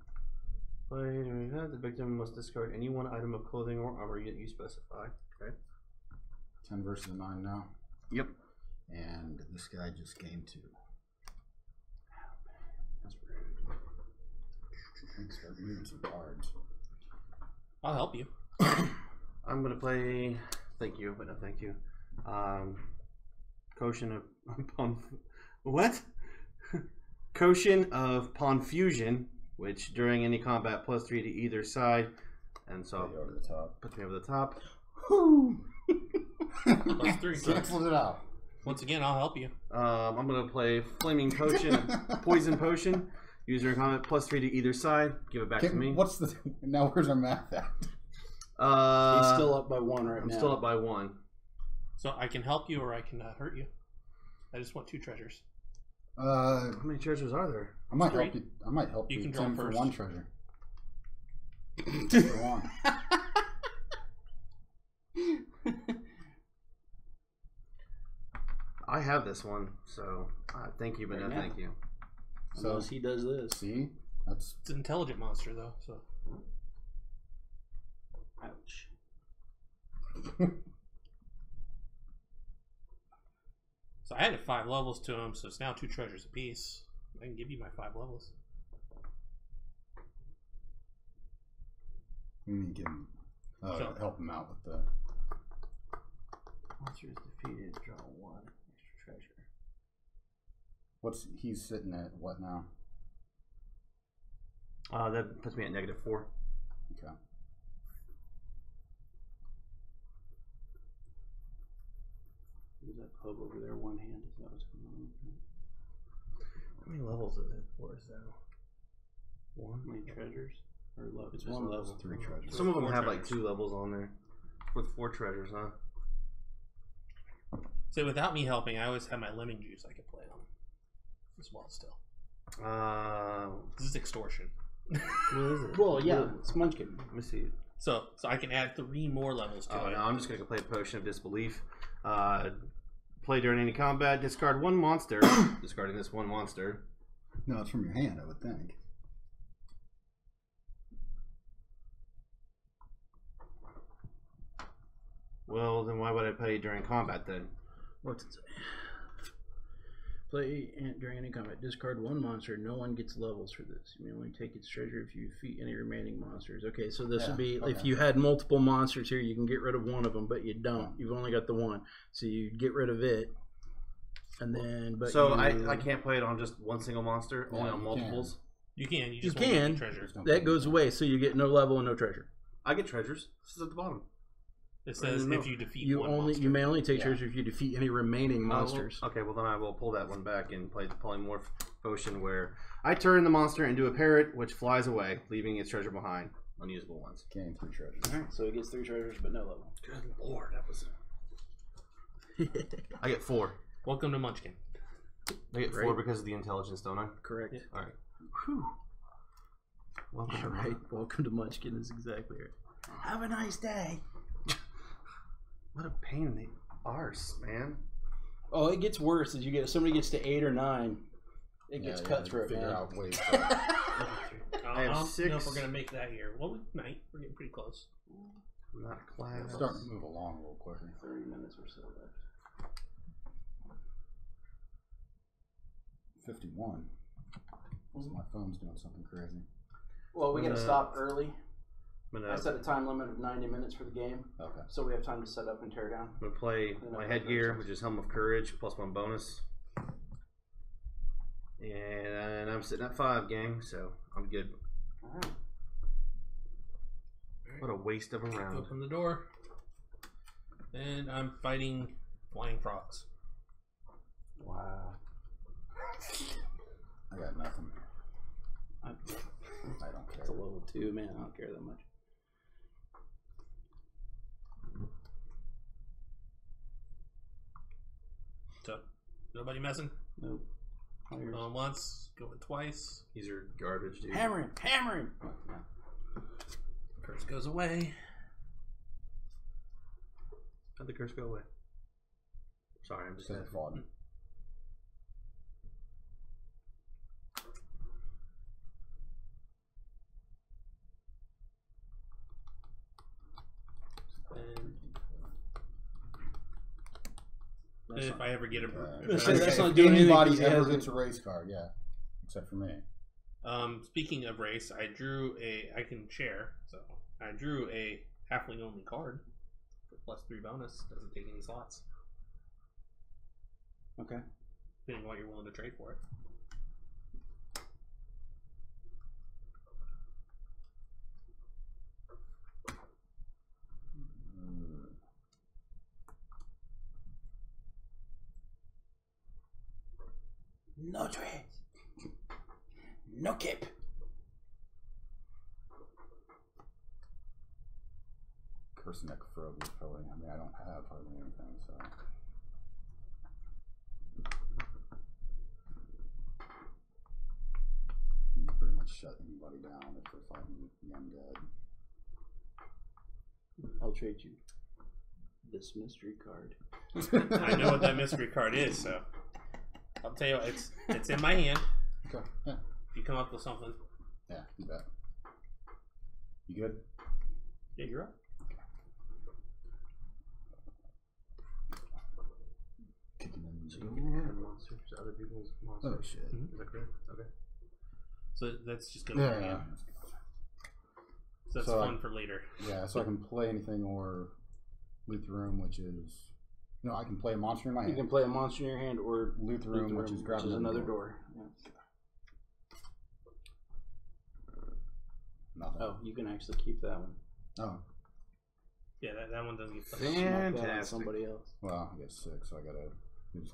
the victim must discard any one item of clothing or armor yet you specify. Okay. 10 versus a 9 now. Yep. And this guy just gained 2. That's rude. Let's start moving some cards. I'll help you. I'm gonna play. Thank you, but no thank you. Quotient of what? Quotient of Confusion, which during any combat +3 to either side, and so Over the top. puts me over the top. Woo! +3. Canceled it out. Once again, I'll help you. I'm gonna play Flaming Potion, Poison Potion. User in combat +3 to either side. Give it back to me. What's the now? Where's our math at? He's still up by 1 right now. I'm still up by 1. So I can help you or I can hurt you. I just want 2 treasures. How many treasures are there? I might 3. help you. I might help You you. can draw 10 for first. 1 treasure. For 1. I have this one, so thank you, but Right no now. thank you. So Unless he does this. see, that's It's an intelligent monster, though. So Ouch. I added 5 levels to him, so it's now 2 treasures apiece. I can give you my 5 levels. we need to give him, So- help him out with the. Monster is defeated. Draw 1 extra treasure. What's he's sitting at? What now? That puts me at -4. Okay. There's that pub over there, one hand. Is that what's going on? How many levels is it for us now? How many treasures? Or level? It's There's one levels, level. 3 treasures. Some of them 4 have like treasures. 2 levels on there. With 4 treasures, huh? So without me helping, I always have my lemon juice I can play on as well. Still, this is extortion. What is it? Well, yeah, it's Munchkin. Let me see. So I can add 3 more levels to Oh it. no, I'm just gonna go play Potion of Disbelief. Play during any combat. Discard 1 monster. Discarding this 1 monster. No, it's from your hand, I would think. Well, then why would I play during combat then? What's it say? Play during any combat. Discard 1 monster. No one gets levels for this. You may only take its treasure if you defeat any remaining monsters. Okay, so this would be if you had multiple monsters here, you can get rid of one of them, but you don't. You've only got the one, so you get rid of it, and then. But so I can't play it on just one single monster, only on multiples. You can. You You just won't can. get treasure. That goes away, so you get no level and no treasure. I get treasures. This is at the bottom. It says No. if you defeat You one only monster. you may only take treasure if you defeat any remaining monsters. Okay, well then I will pull that one back and play the polymorph potion where I turn the monster into a parrot, which flies away, leaving its treasure behind. Unusable ones. Gain 3 treasures. Alright, so it gets 3 treasures but no level. Good lord, that was. I get 4. Welcome to Munchkin. I get 4 Right. because of the intelligence, don't I? Correct. Yeah. All right. Whew. Welcome to Right. Welcome to Munchkin is exactly right. Have a nice day. What a pain in the arse, man. Oh, it gets worse as you get. If somebody gets to 8 or 9, it gets Yeah, cutthroat. figure Man. out ways. I have don't know 6. if we're gonna make that here. Well, we might. We're getting pretty close. Not a class. It's starting to move along a little quicker. 30 minutes or so left. 51. So my phone's doing something crazy. Well, we got to stop early. I'm I gonna, set a time limit of 90 minutes for the game, Okay. so we have time to set up and tear down. I'm gonna play my headgear, which is Helm of Courage, plus 1 bonus. And I'm sitting at 5, gang, so I'm good. All right. What a waste of a round. Open the door. And I'm fighting flying frogs. Wow. I got nothing. I I don't care. It's a level 2, man. I don't care that much. So, nobody messing? Nope. All yours. Going once, going twice. These are garbage, dude. Hammering, hammering. Oh, yeah. Curse goes away. How'd the curse go away? Sorry, I'm just Because it fought. And if I ever get a... That's not if doing anything anybody 'cause he ever hasn't- gets a race card, yeah. Except for me. Speaking of race, I drew a... I can share, so I drew a halfling only card for +3 bonus. Doesn't take any slots. Okay. Depending on what you're willing to trade for it. No trade. No cape. Curseneck Frog is probably, I mean, I don't have hardly anything, so. You can pretty much shut anybody down if we're fighting the undead. I'll trade you this mystery card. I know what that mystery card is, so I'll tell you what, it's in my hand. Okay, yeah. If you come up with something. Yeah, you bet. You good? Yeah, you're up. Kicking in. So you can add monsters to other people's monsters. Oh, shit. Is that correct? Okay. So that's just gonna Yeah, be yeah. So that's So fun for later. Yeah, so I can play anything or loot the room, which is... No, I can play a monster in my You hand. can play a monster in your hand or Loot the room, which is grabbing another door. Yeah. Nothing. Oh, you can actually keep that one. Oh, Yeah, that one doesn't get played. Smack that on Fantastic. somebody else. well, I get 6, so I gotta...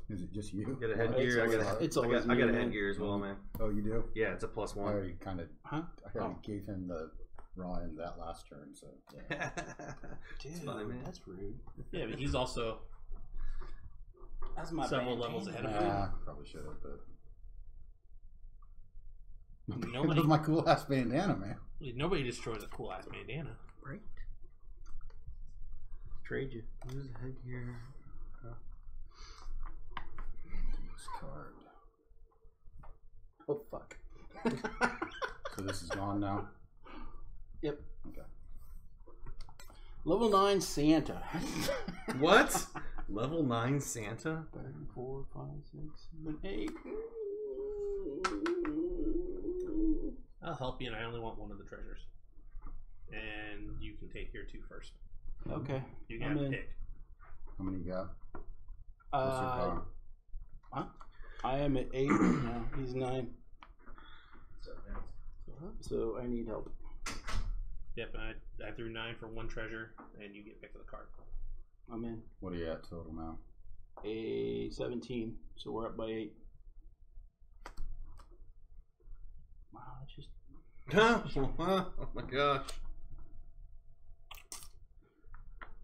Is it just you? Get a It's headgear. always- I got a me, man. headgear as well, man. Oh, you do? Yeah, it's a +1. I already kind of... Huh? I already gave him the raw end that last turn, so... Yeah. Dude, fine, man. that's rude. Yeah, but he's also That's my several bandana. levels ahead of him. Probably should have, but... Nobody- It was my cool-ass bandana, man. Nobody destroys a cool ass bandana. Right. Trade you. Who's the head here? This card. Oh fuck. So this is gone now? Yep. Okay. Level 9 Santa. What? Level 9 Santa? 3, 4, 5, 6, 7, 8. I'll help you, and I only want one of the treasures. And you can take your 2 first. Okay. You can have to pick. How many you got? What's your power? Huh? I am at 8 now. He's 9. So I need help. Yep, I threw 9 for 1 treasure, and you get pick of the card. I'm in. What are you at total now? A 17. So we're up by 8. Wow, that's just. Oh my gosh.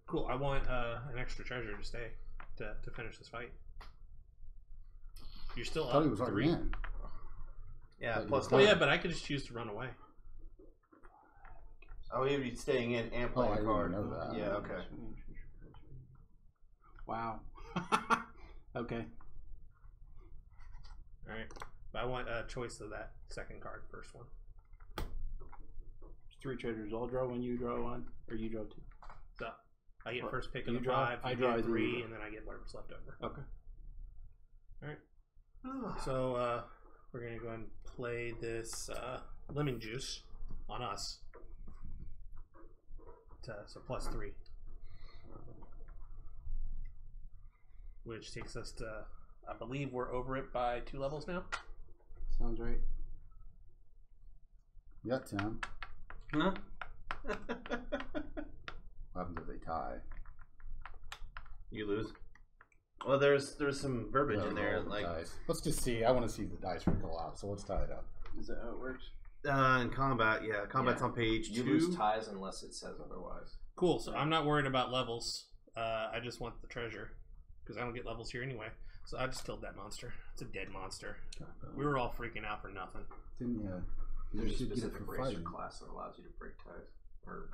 Cool. I want an extra treasure to stay to finish this fight. You're still I thought up he was already 3. in. Yeah, But plus Well, nine. yeah, but I could just choose to run away. Oh, he'd be staying in and Oh, playing I a didn't card. know that. Yeah, okay. Wow. Okay. All right, but I want a choice of that second card, first one. 3 treasures. I'll draw 1, you draw 1, or you draw 2. So I get Well, first pick of you the draw- 5. I You draw get either 3, you and then I get whatever's left over. Okay. All right. So we're gonna go ahead and play this lemon juice on us. So plus 3, which takes us to, I believe we're over it by 2 levels now. Sounds right. You got 10. Huh? What happens if they tie? You lose. Well, there's some verbiage in there, Roll the like dice. Let's just see. I want to see the dice wrinkle out. So let's tie it up. Is that how it works? in combat. Yeah, combat's on page You 2. lose ties unless it says otherwise. Cool. So I'm not worried about levels. I just want the treasure because I don't get levels here anyway. So I just killed that monster. It's a dead monster. We were all freaking out for nothing. Didn't you? There's You a should get it specific for racer fighting. class that allows you to break ties or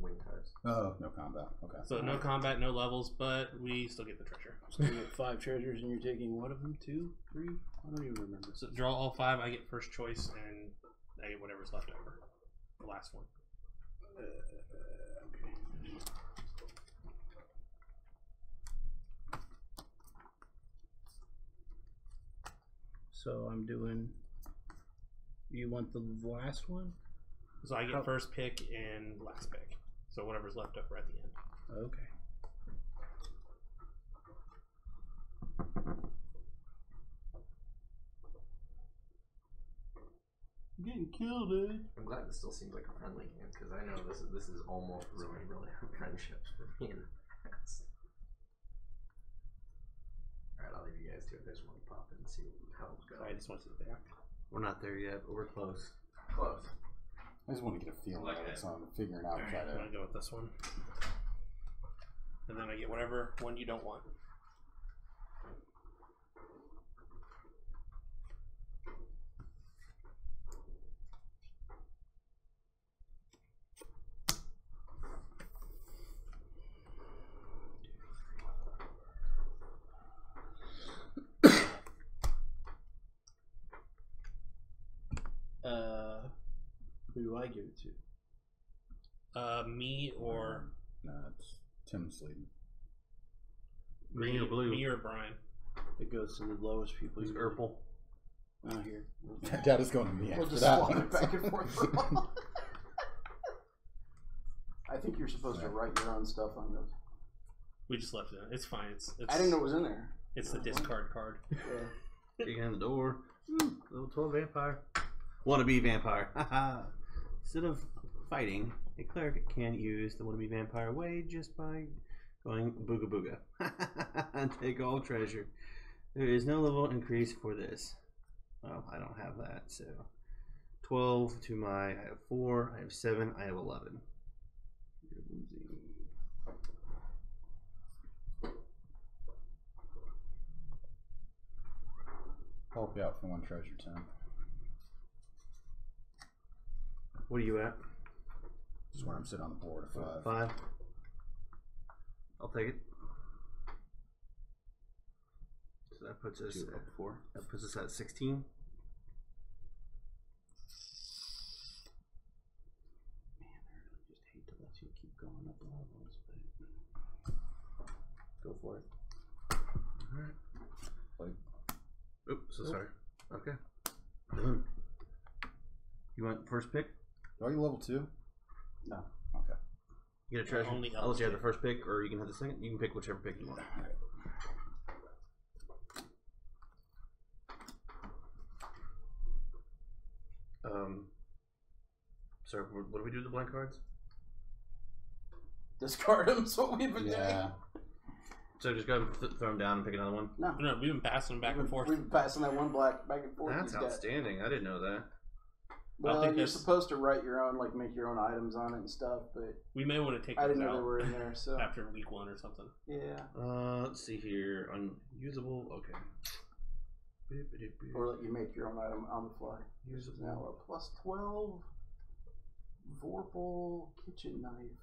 wing ties. Oh, no combat. Okay. So no combat, no levels, but we still get the treasure. So you get 5 treasures and you're taking what of them? 2, 3? I don't even remember. So draw all 5. I get first choice, and I get whatever's left over. The last one. Okay. So I'm doing. You want the last one? So I get first pick and last pick. So whatever's left over at the end. Okay. I'm getting killed, dude. I'm glad this still seems like a friendly game because I know this is almost ruining really friendships for me in the past. Alright, I'll leave you guys to it. I just want to pop in and see how it's going. I just want to sit there. We're not there yet, but we're close. Close. I just want to get a feeling Like of it, it. so I'm figuring out. Alright, Try I'm to. gonna go with this one. And then I get whatever one you don't want. Who do I give it to? Me or No, it's Tim's leading. Green or blue? Me or Brian. It goes to the lowest people. Who's usually. Urple? Oh, here. Dad is going to me We'll after just that swap one. it back and forth for a while. I think you're supposed to write your own stuff on those. We just left it. It's fine. It's I didn't know it was in there. It's the discard card. Yeah. Kicking in the door. Level 12 vampire. Wannabe vampire. Haha. Instead of fighting, a cleric can use the wannabe vampire away just by going booga booga. And take all treasure. There is no level increase for this. Well, I don't have that, so 12 to my, I have 4, I have 7, I have 11. You're losing. Help you out for 1 treasure, Tim. What are you at? Just where I'm sitting on the board at 5. 5. I'll take it. So that puts us at 4. That puts us at 16. Man, I really just hate to let you keep going up levels, but go for it. Alright. Like, Oops, so sorry. Okay. Done. You want first pick? are you level 2? No. Okay. You get a treasure. Only I'll let you have the Elf first pick, or you can have the second. You can pick whichever pick you want. So what do we do with the blank cards? Discard them. That's what we've been Yeah. doing. So just go ahead and throw them down and pick another one. No. No, we've been passing them back and forth. We've been passing that one black back and forth. That's He's got- outstanding. I didn't know that. Well, think you're that's- supposed to write your own, like make your own items on it and stuff, but We may want to take I those didn't know they out were in there. So after week 1 or something. yeah, Let's see here. Unusable. Okay. or let you make your own item on the fly. This is now a +12 Vorpal kitchen knife.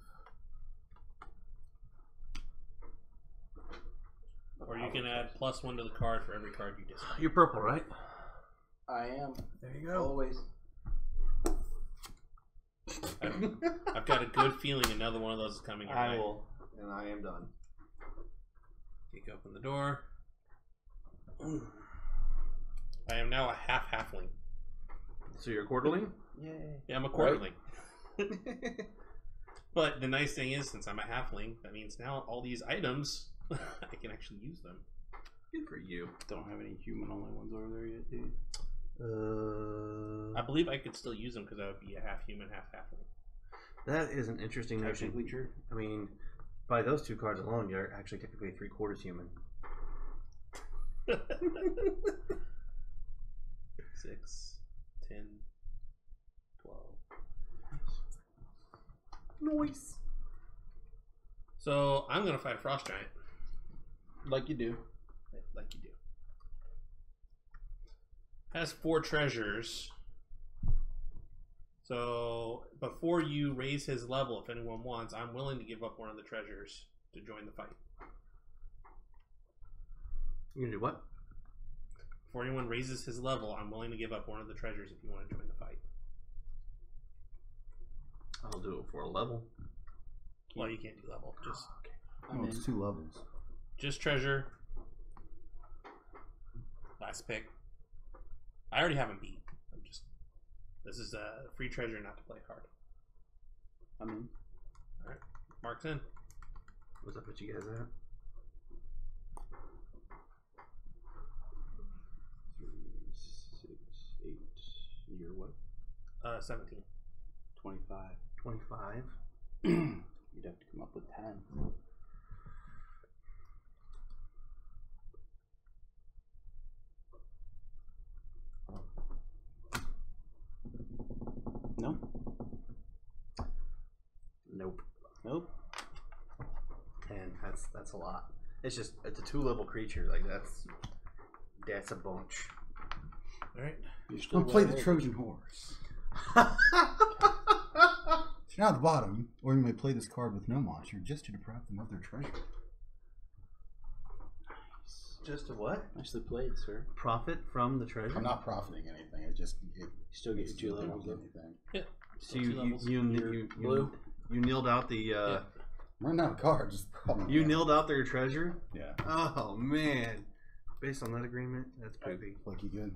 Or you can add +1 to the card for every card you discard. You're purple, right? I am. There you Always. I've got a good feeling another one of those is coming your I way. will, and I am done. Kick open the door. I am now a half-halfling. So you're a quarterling? Yay. Yeah, I'm a quarterling. But the nice thing is, since I'm a halfling, that means now all these items, I can actually use them. Good for you. Don't have any human-only ones over there yet, dude. I believe I could still use them because I would be a half-human, half-halfling. That is an interesting notion. Technically true. I mean, by those 2 cards alone, you're actually technically 3/4 human. 6, 10, 12. Nice. So I'm gonna fight a frost giant, Like you do. like you do. Has 4 treasures. So before you raise his level, if anyone wants, I'm willing to give up one of the treasures to join the fight. You gonna do what? Before anyone raises his level, I'm willing to give up one of the treasures if you want to join the fight. I'll do it for a level. Well, you can't do level. Oh, it's 2 levels. Just treasure. Last pick. I already have him beat. This is a free treasure not to play hard. I'm in. Alright. Mark's in. What's up with you guys at? 3, 6, 8. You're what? 17. 25. 25. You'd have to come up with 10. No? Nope. Nope. 10. That's a lot. It's just it's a 2-level creature. Like that's a bunch. Alright. Don't play the Trojan horse. So now at the bottom, or you may play this card with no monster just to deprive them of their treasure. Just a what? Nicely played, sir. Profit from the treasure. I'm not profiting anything. It just Still get your 2 they don't levels. get Though. anything. Yeah. So Two levels. you blue. You nilled out the Yeah. I'm running out of cards. Is the problem. you nilled out their treasure. Yeah. Oh man! Based on that agreement, that's poopy. Lucky good.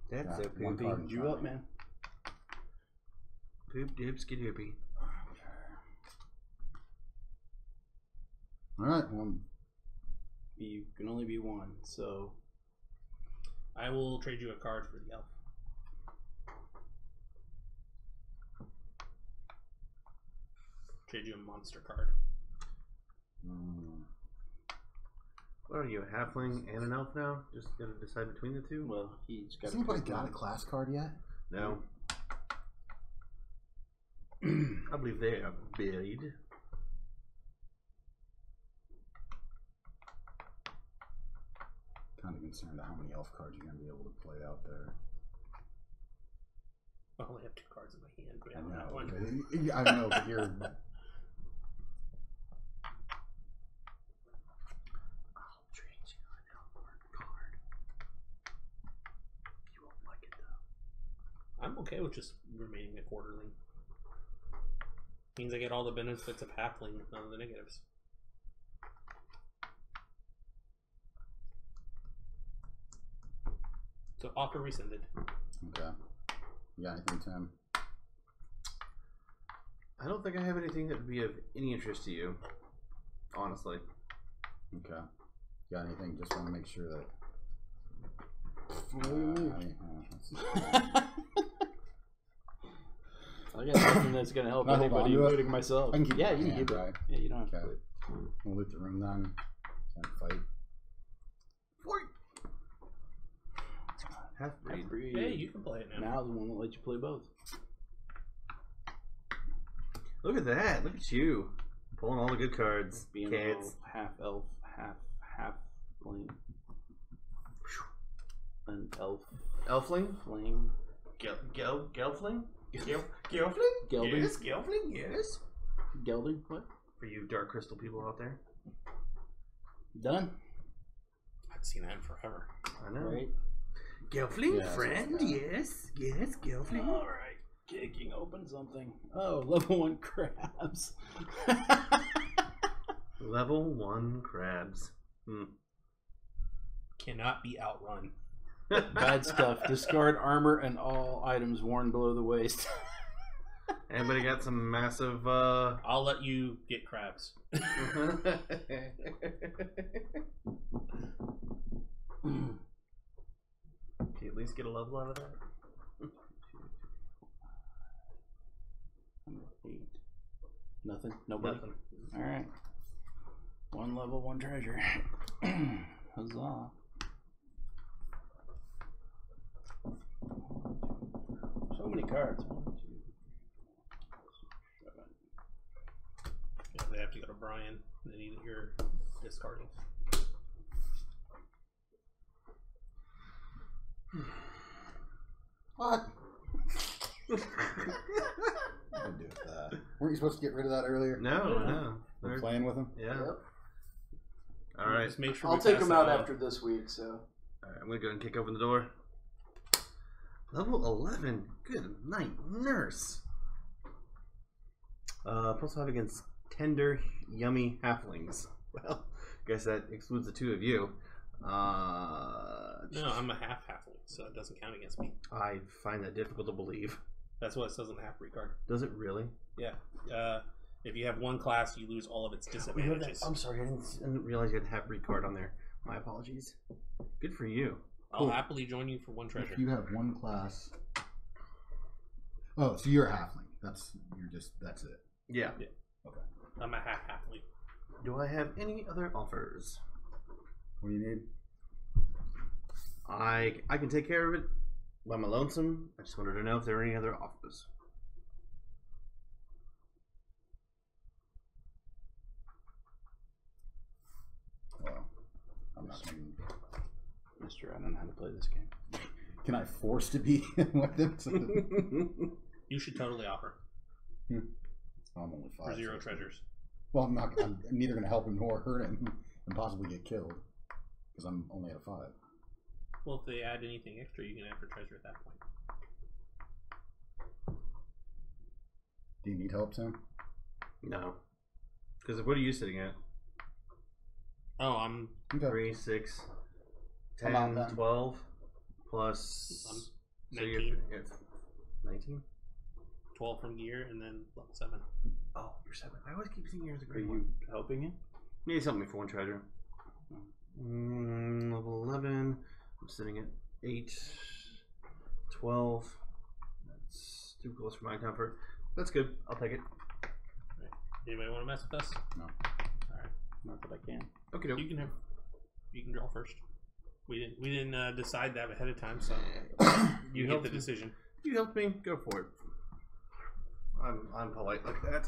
That's Yeah, so one poopy. card in You front up, of me. man? Poop dip skidoopy. All right. Well, You can only be 1, so I will trade you a card for the elf. Trade you a monster card. What are you, a halfling and an elf now? Just gotta decide between the 2? well, he's got. has anybody got a class card yet? No. I believe they are buried. Kind of concerned about how many elf cards you're gonna be able to play out there. I only have 2 cards in my hand. But I on that know. one. I know, but you're. I'll trade you an Elmore card. You won't like it though. I'm okay with just remaining a quarterling. Means I get all the benefits of halfling, none of the negatives. So offer rescinded. Okay. You got anything, Tim? I don't think I have anything that would be of any interest to you, honestly. Okay. You got anything? Just want to make sure that. I got nothing that's gonna help Can I hold on anybody, to it? including myself. I can keep Yeah, it in you my can hand, keep it. right? Yeah, you don't have Okay. to. We'll loot the room then. And fight. Half breed. Breed. Hey, you can play it now. Now the one that lets you play both. Look at that. Look at you. Pulling all the good cards. Being Kids. half elf, half flame. An elf Elfling? flame. Gelfling? Gelfling? Gelding. Yes, Gelfling, yes. Gelding, what? For you Dark Crystal people out there. Done. I've seen that in forever. I know. Right. Gelfling, Yeah, friend, yes. Yes, Gelfling. Alright. Kicking open something. Oh, level 1 crabs. Level 1 crabs. Cannot be outrun. Bad stuff. Discard armor and all items worn below the waist. Anybody got some massive I'll let you get crabs. Can you at least get a level out of that? 8. Nothing? Nobody? Nothing. Alright. 1 level, 1 treasure. Huzzah. So many cards. 1, 2, 7. Yeah, they have to go to Brian. They need your discarding. What? What do with that? Weren't you supposed to get rid of that earlier? No. We're They're- playing with him? Yeah. Yep. All right. Just make sure I'll we take pass them that out on. after this week, so. Alright, I'm gonna go and kick open the door. Level 11. Good night, nurse. +5 against tender, yummy halflings. Well, guess that excludes the 2 of you. No, I'm a halfling, so it doesn't count against me. I find that difficult to believe. That's what it says on the half breed card. Does it really? Yeah. If you have one class, you lose all of its disadvantages. I'm sorry, I didn't realize you had the half-breed card on there. My apologies. Good for you. I'll happily join you for 1 treasure. If you have 1 class. Oh, so you're a halfling. That's it. Yeah. I'm a halfling. Do I have any other offers? What do you need? I can take care of it by my lonesome. I just wanted to know if there are any other offers. Well, I'm not gonna. Mister, I don't know how to play this game. Can I force to be with them? You should totally offer I'm only 5. for 0 treasures. Well, I'm neither going to help him nor hurt him and possibly get killed because I'm only at a 5. Well, if they add anything extra, you can add for treasure at that point. Do you need help, Tim? No. Because what are you sitting at? Oh, I'm 3, 6, 10, I'm out then. 12, plus. So 19. you're 19? 12 from gear, and then level 7. Oh, you're 7. I always keep seeing you as a Are great you one. helping him? Maybe help me for 1 treasure. Level 11. I'm sitting at 8, 12. That's too close for my comfort. That's good. I'll take it. Anybody want to mess with us? No. Not that I can. Okay, You can draw first. We didn't decide that ahead of time, so you get helped the me. decision. You helped me. Go for it. I'm polite like that.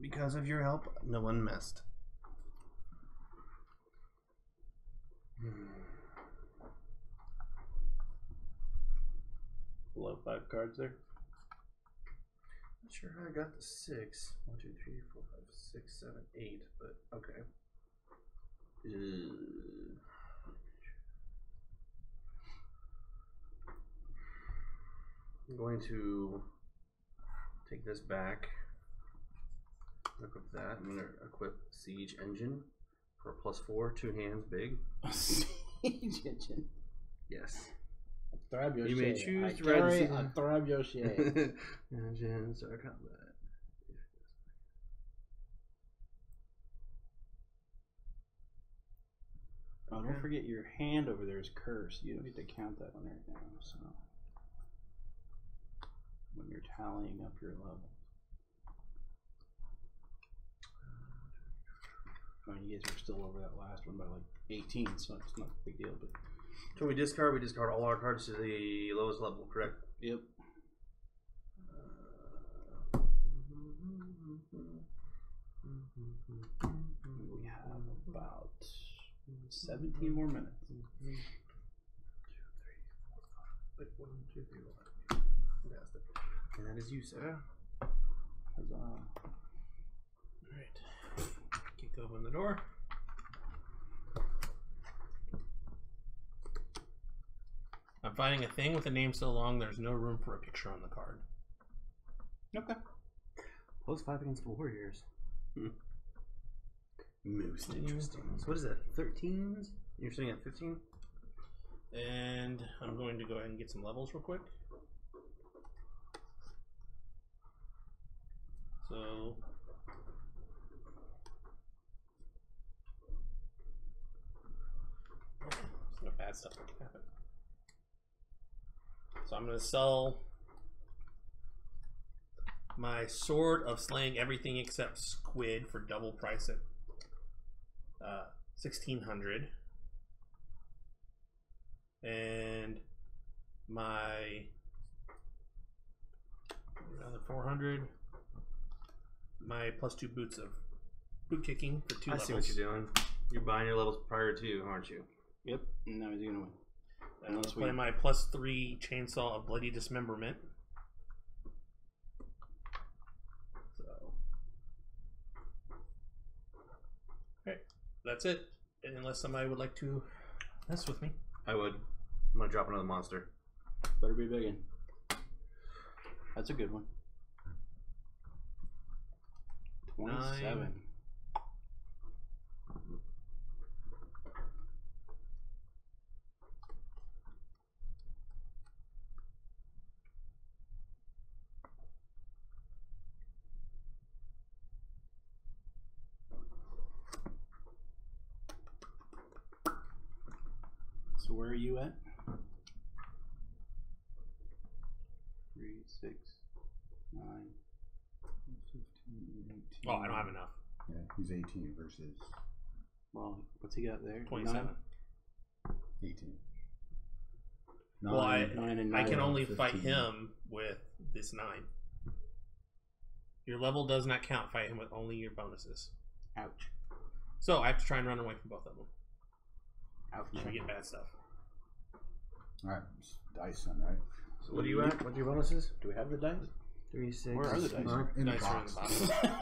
Because of your help, no one messed. Hello. 5 cards there. Not sure how I got the 6. 1, 2, 3, 4, 5, 6, 7, 8, but okay. I'm going to take this back. Equip that. I'm going to equip Siege Engine for a +4, 2 hands, big. Siege Engine. Yes. Thrive your You shit. may choose to I ride the carry siege- a thrive your shit. Engine, start combat. Oh, don't forget your hand over there is cursed. You don't get to count that one right now. So when you're tallying up your level. I mean, you guys are still over that last one by like 18, so it's not a big deal. But So we discard all our cards to the lowest level, correct? yep. We have about 17 more minutes. 2, 3, 4, 5. 1, 2, 3, 4, 5. Fantastic. And that is you, sir. Huzzah. Alright. Kick open the door. I'm finding a thing with a name so long there's no room for a picture on the card. Okay. +5 against warriors. Most interesting. So what is that? 13s? You're sitting at 15? And I'm going to go ahead and get some levels real quick. So no bad stuff that can happen. So I'm going to sell my Sword of Slaying Everything Except Squid for double price at 1600, and my another 400. My +2 boots of boot kicking for 2 I levels. see what you're doing. You're buying your levels prior to, aren't you? Yep. Now he's gonna win. And I'll play my +3 chainsaw of Bloody Dismemberment. So, okay, that's it. Unless somebody would like to mess with me. I would. I'm gonna drop another monster. Better be big. That's a good one. 27. 9. So where are you at? 3, 6, 9. 15, 18. Oh, I don't have enough. Yeah, he's 18 versus Well, what's he got there? 27. 18. Well, I 9 and I 9. can only 15. fight him with this 9. Your level does not count. Fight him with only your bonuses. Ouch. So I have to try and run away from both of them. Ouch. So we get bad stuff. Alright, dice then, right? So what are you at? What's your bonuses? Do we have the dice? 3, 6. Where are the dice? 9. In the Dice are in box. the bottom.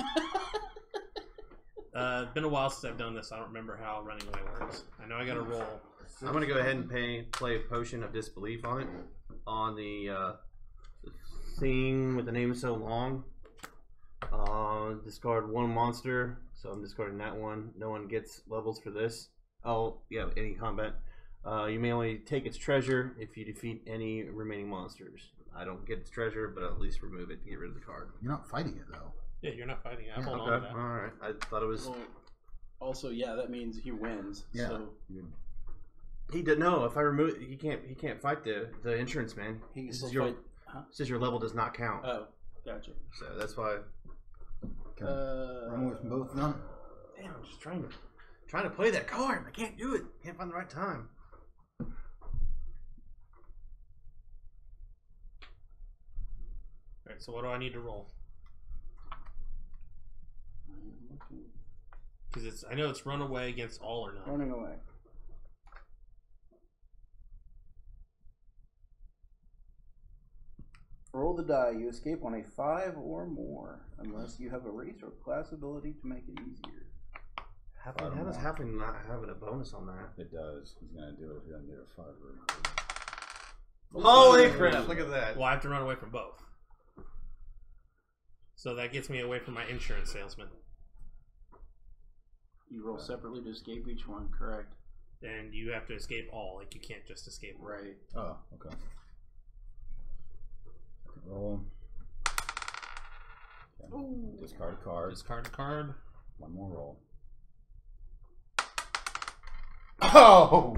It's been a while since I've done this. I don't remember how running away works. I know I got to roll. I'm gonna go ahead and play Potion of Disbelief on it. On the thing with the name so long. Discard 1 monster. So I'm discarding that one. No one gets levels for this. Oh, yeah, any combat. You may only take its treasure if you defeat any remaining monsters. I don't get its treasure, but I'll at least remove it to get rid of the card. You're not fighting it though. Yeah, you're not fighting. I'm Yeah, holding on to that. Alright. I thought it was... Well, also, yeah, that means he wins. Yeah. So You'd, He did no. If I remove, he can't fight the insurance man. he can This still is your fight. Huh? says your level does not count. Oh, gotcha. So that's why. can run away from both of them. Damn, I'm just trying to play that card. I can't do it. Can't find the right time. Alright, so what do I need to roll? I'm looking. Because I know it's run away against all or none. Running away. Roll the die. You escape on a 5 or more, unless you have a race or class ability to make it easier. How does Halfling not having a bonus on that? It does. He's gonna do it. He's gonna do a 5 or Holy crap! Look at that. Well, I have to run away from both. So that gets me away from my insurance salesman. You roll separately to escape each one, correct? And you have to escape all. Like, you can't just escape one. Right. Oh, okay. Second roll. Okay. Discard a card. Discard a card. One more roll. Oh!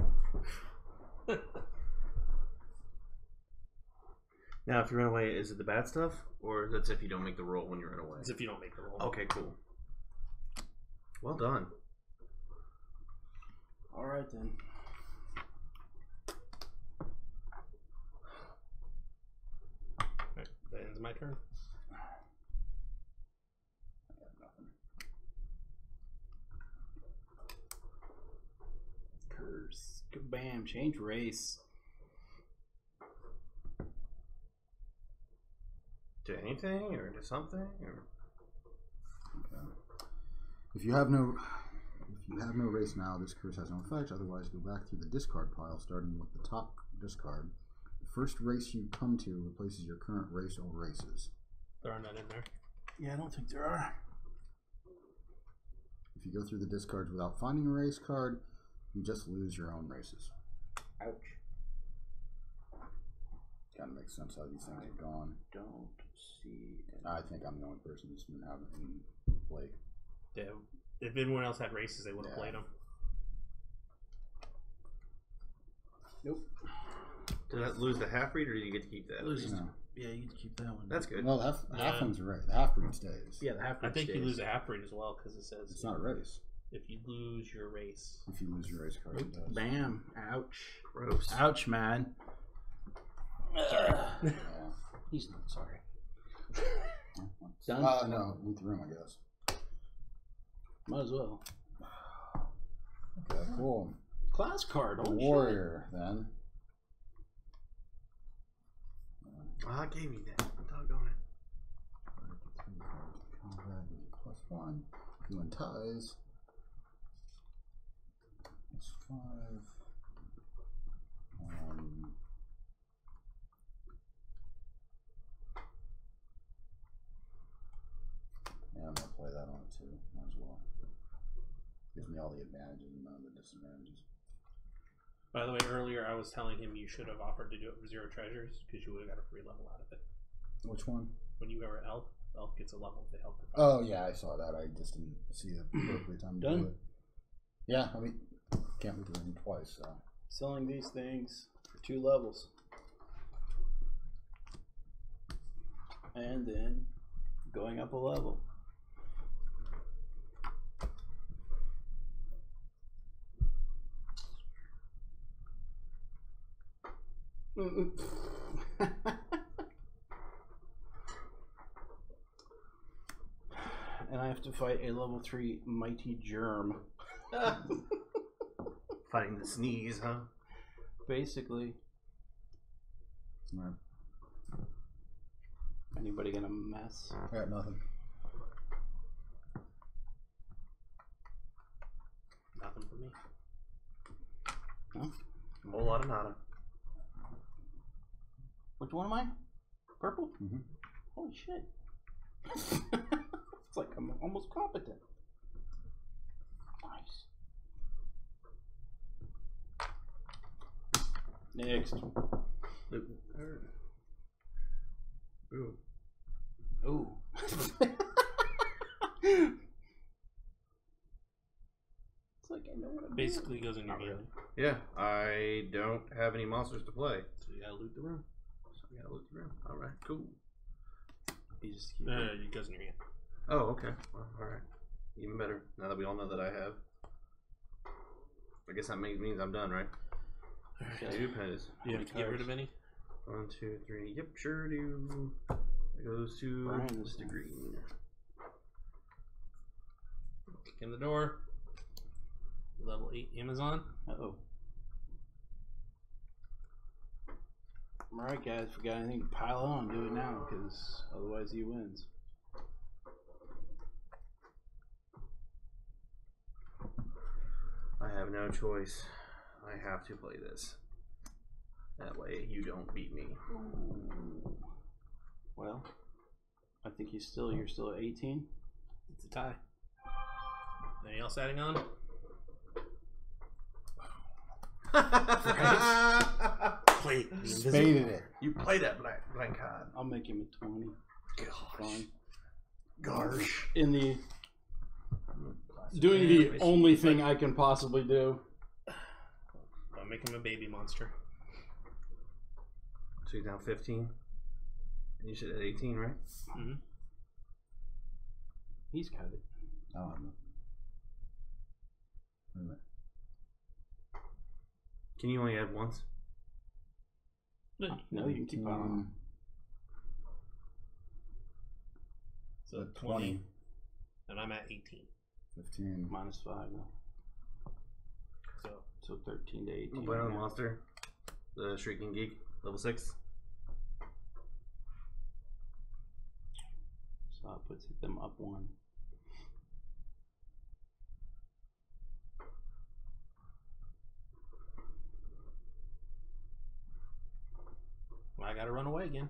Now, if you run away, is it the bad stuff? Or that's if you don't make the roll when you run away? It's if you don't make the roll. Okay, cool. Well done. Alright then. Right, that ends my turn. I got nothing. Curse. Bam. Change race. To anything or to something? Or... Okay. If you have no race now, this curse has no effect. Otherwise, go back through the discard pile, starting with the top discard. The first race you come to replaces your current race or races. There are none in there. Yeah, I don't think there are. If you go through the discards without finding a race card, you just lose your own races. Ouch. Kind of makes sense how these things are gone. Don't see. I think I'm the only person who's been having Blake. Yeah. If anyone else had races, they would have played them. Nope. Did I lose the half breed, or did you get to keep that? Loses. No. Yeah, you can keep that one. That's good. Well, halfling's a race. The half breed stays. Yeah, the half. I think you lose a half breed as well, because it says It's not a race. if you lose your race. If you lose your race card, it does. Bam. Ouch. Gross. Ouch, man. Yeah. He's not sorry. Done? No, loot the room, I guess. Might as well. Okay, cool. Class card. The Holy warrior, then. I gave you that. Doggone it. Combat +1. If you win ties, +5. Yeah, I'm gonna play that on it too. Might as well. Gives me all the advantages and none of the disadvantages. By the way, earlier I was telling him you should have offered to do it for 0 treasures, because you would have got a free level out of it. Which one? When you were Elf, Elf gets a level if they help. Oh yeah, I saw that. I just didn't see the appropriate time to do Done? it. Yeah, I mean, can't loot the room twice, so. Selling these things for 2 levels. And then going up a level. And I have to fight a level 3 mighty germ. Fighting the sneeze, huh? Basically. Right. Anybody gonna mess? I got nothing. Nothing for me. Huh? A whole lot of nada. Which one am I? Purple? Mm-hmm. Holy shit. It's like I'm almost competent. Nice. Next. Ooh. Ooh. It's like I know what I'm Basically goes in your hand. Yeah, I don't have any monsters to play. So you gotta loot the room. So I gotta look around. Alright, cool. You just keep It goes in your hand. Oh, okay. Well, alright. Even better. Now that we all know that I have. I guess that means I'm done, right? Okay. 2 pennies. Do you have to get rid of any? 1, 2, 3. Yep, sure do. It goes to Brian, Mr. Green. Kick in the door. Level 8 Amazon. Uh-oh. Alright, guys, if we got anything to pile on, do it now, because otherwise he wins. I have no choice. I have to play this. That way you don't beat me. Ooh. Well, I think you're still at 18. It's a tie. Anything else adding on? Play. Spaded it. You play that blank card. I'll make him a 20. Fine. Gosh. In the doing the only thing I can possibly do. I'll make him a baby monster. So you're down 15. And you should at 18, right? Mm-hmm. He's got it. I don't know. Wait a minute. Can you only add once? No, you can keep on. So 20. And I'm at 18. 15. Minus 5 now. So 13 to 18. Play on the monster. The Shrieking Geek, level 6. So that puts them up 1. Well, I gotta run away again.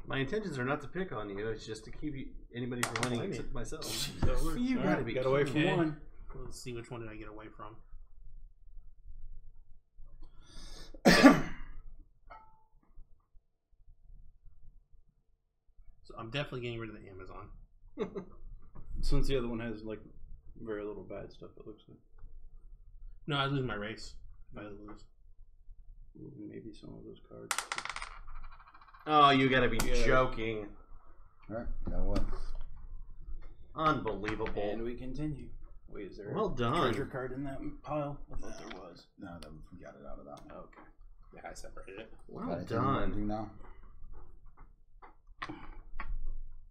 My intentions are not to pick on you, it's just to keep anybody from winning except myself. So you gotta be got away from Okay. one. Let's see which one did I get away from. So I'm definitely getting rid of the Amazon. Since the other one has like very little bad stuff, it looks like. No, I lose my race. If I lose. Ooh, maybe some of those cards. Oh, you gotta be joking. Alright, got what? Unbelievable. And we continue. Wait, is there Well a done. treasure card in that pile? I thought there was. No, that we got it out of that one. Okay. Yeah, I separated it. Well Got anything you wanna done. do now?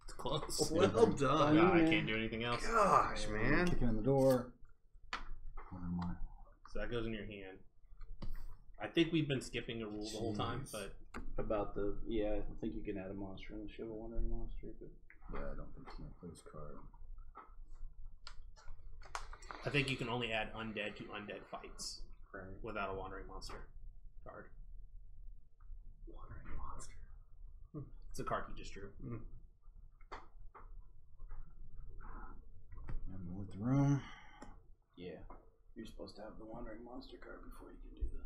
It's close. Well done. God, I can't do anything else. Gosh, man. Kicking in the door. One more. So that goes in your hand. I think we've been skipping a rule the whole time, Jeez. but About the I think you can add a monster unless you have a wandering monster, but Yeah, I don't think he's gonna play this card. I think you can only add undead to undead fights right. without a wandering monster card. Wandering monster. It's a card he just drew. And move the room. Yeah. You're supposed to have the wandering monster card before you can do that.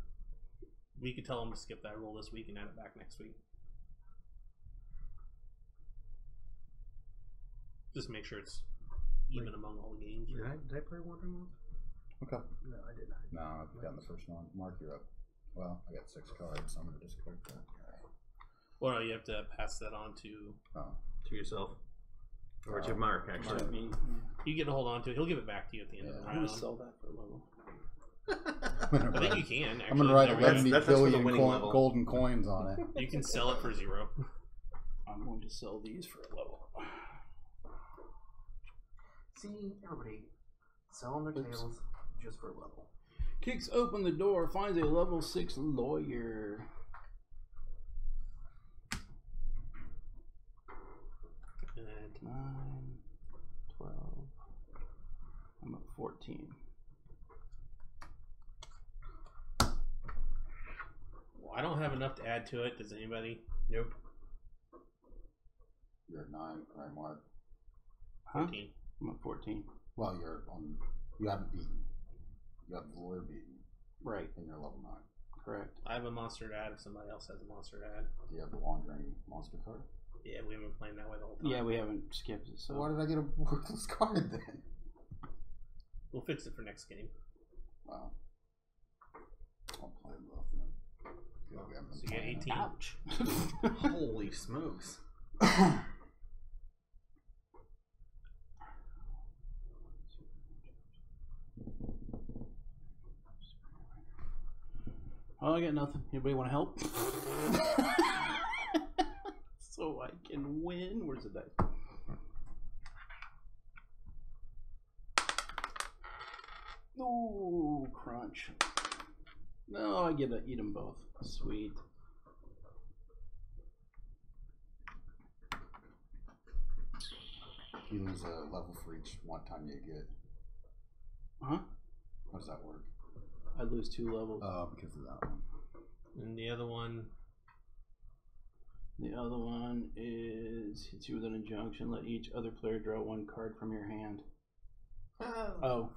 We could tell him to skip that roll this week and add it back next week. Just make sure it's even among all the games. Did I play Wandering Monster? Okay. No, I did not. No, I've gotten the first one. Mark, you're up. Well, I got 6 cards, so I'm gonna discard that guy. Well, no, you have to pass that on to. Oh. To yourself. Or to Mark, actually. Mark me. You get to hold on to it. He'll give it back to you at the end of the I'm round. gonna sell that for a level. I think you can. Actually. I'm gonna write There we 11 go. That's for the billion winning level. golden coins on it. You can sell it for 0. I'm going to sell these for a level. See, everybody selling their tails just for a level. Kicks open the door, finds a level 6 lawyer. And 9, 12. I'm at 14. well, I don't have enough to add to it. Does anybody? Nope. You're at 9, right, Mark? Huh? 14. I'm at 14. Well, you're on. You haven't beaten. You have the lawyer beaten, Right, and you're level 9. correct. I have a monster to add if somebody else has a monster to add. Do you have the wandering monster card? Yeah, we haven't been playing that way the whole time. Yeah, we haven't skipped it, so. So why did I get a worthless card then? We'll fix it for next game. Wow. I'll play both of them. Feel like we haven't been So you get playing 18. Ouch. Holy smokes. it. Oh, I got nothing. Anybody want to help? So I can win. Where's the dice? Ooh, crunch. No, I get to eat them both. Sweet. You lose a level for each one time you get. Huh? How does that work? I lose 2 levels. Because of that one. And the other one. The other one is hits you with an injunction. Let each other player draw 1 card from your hand. Oh.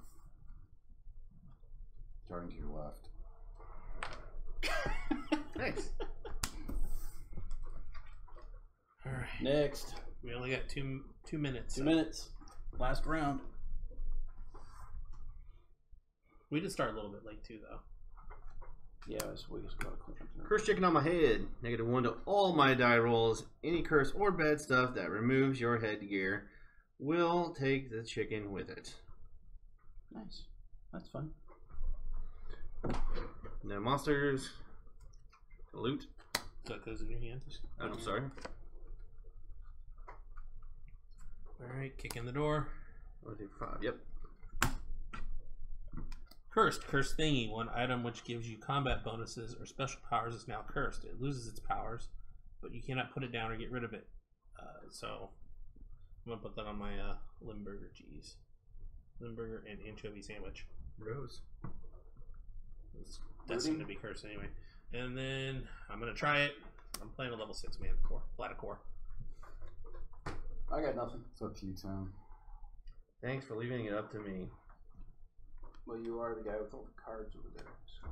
Starting to your left. Nice. All right. Next. We only got 2 minutes. 2 minutes. Last round. We did start a little bit late too, though. Yeah, we just gotta click on through. Curse chicken on my head. -1 to all my die rolls. Any curse or bad stuff that removes your headgear will take the chicken with it. Nice. That's fun. No monsters. Loot. So it goes in your hand. Oh, I'm sorry. All right, kick in the door. 1 through 5. Yep. Cursed. Cursed thingy. 1 item which gives you combat bonuses or special powers is now cursed. It loses its powers, but you cannot put it down or get rid of it. So I'm gonna put that on my Limburger cheese. Limburger and anchovy sandwich. Rose. It's destined to be cursed anyway. And then I'm gonna try it. I'm playing a level 6 man core, Vladicore. I got nothing. It's up to you, Tom. Thanks for leaving it up to me. Well, you are the guy with all the cards over there. So.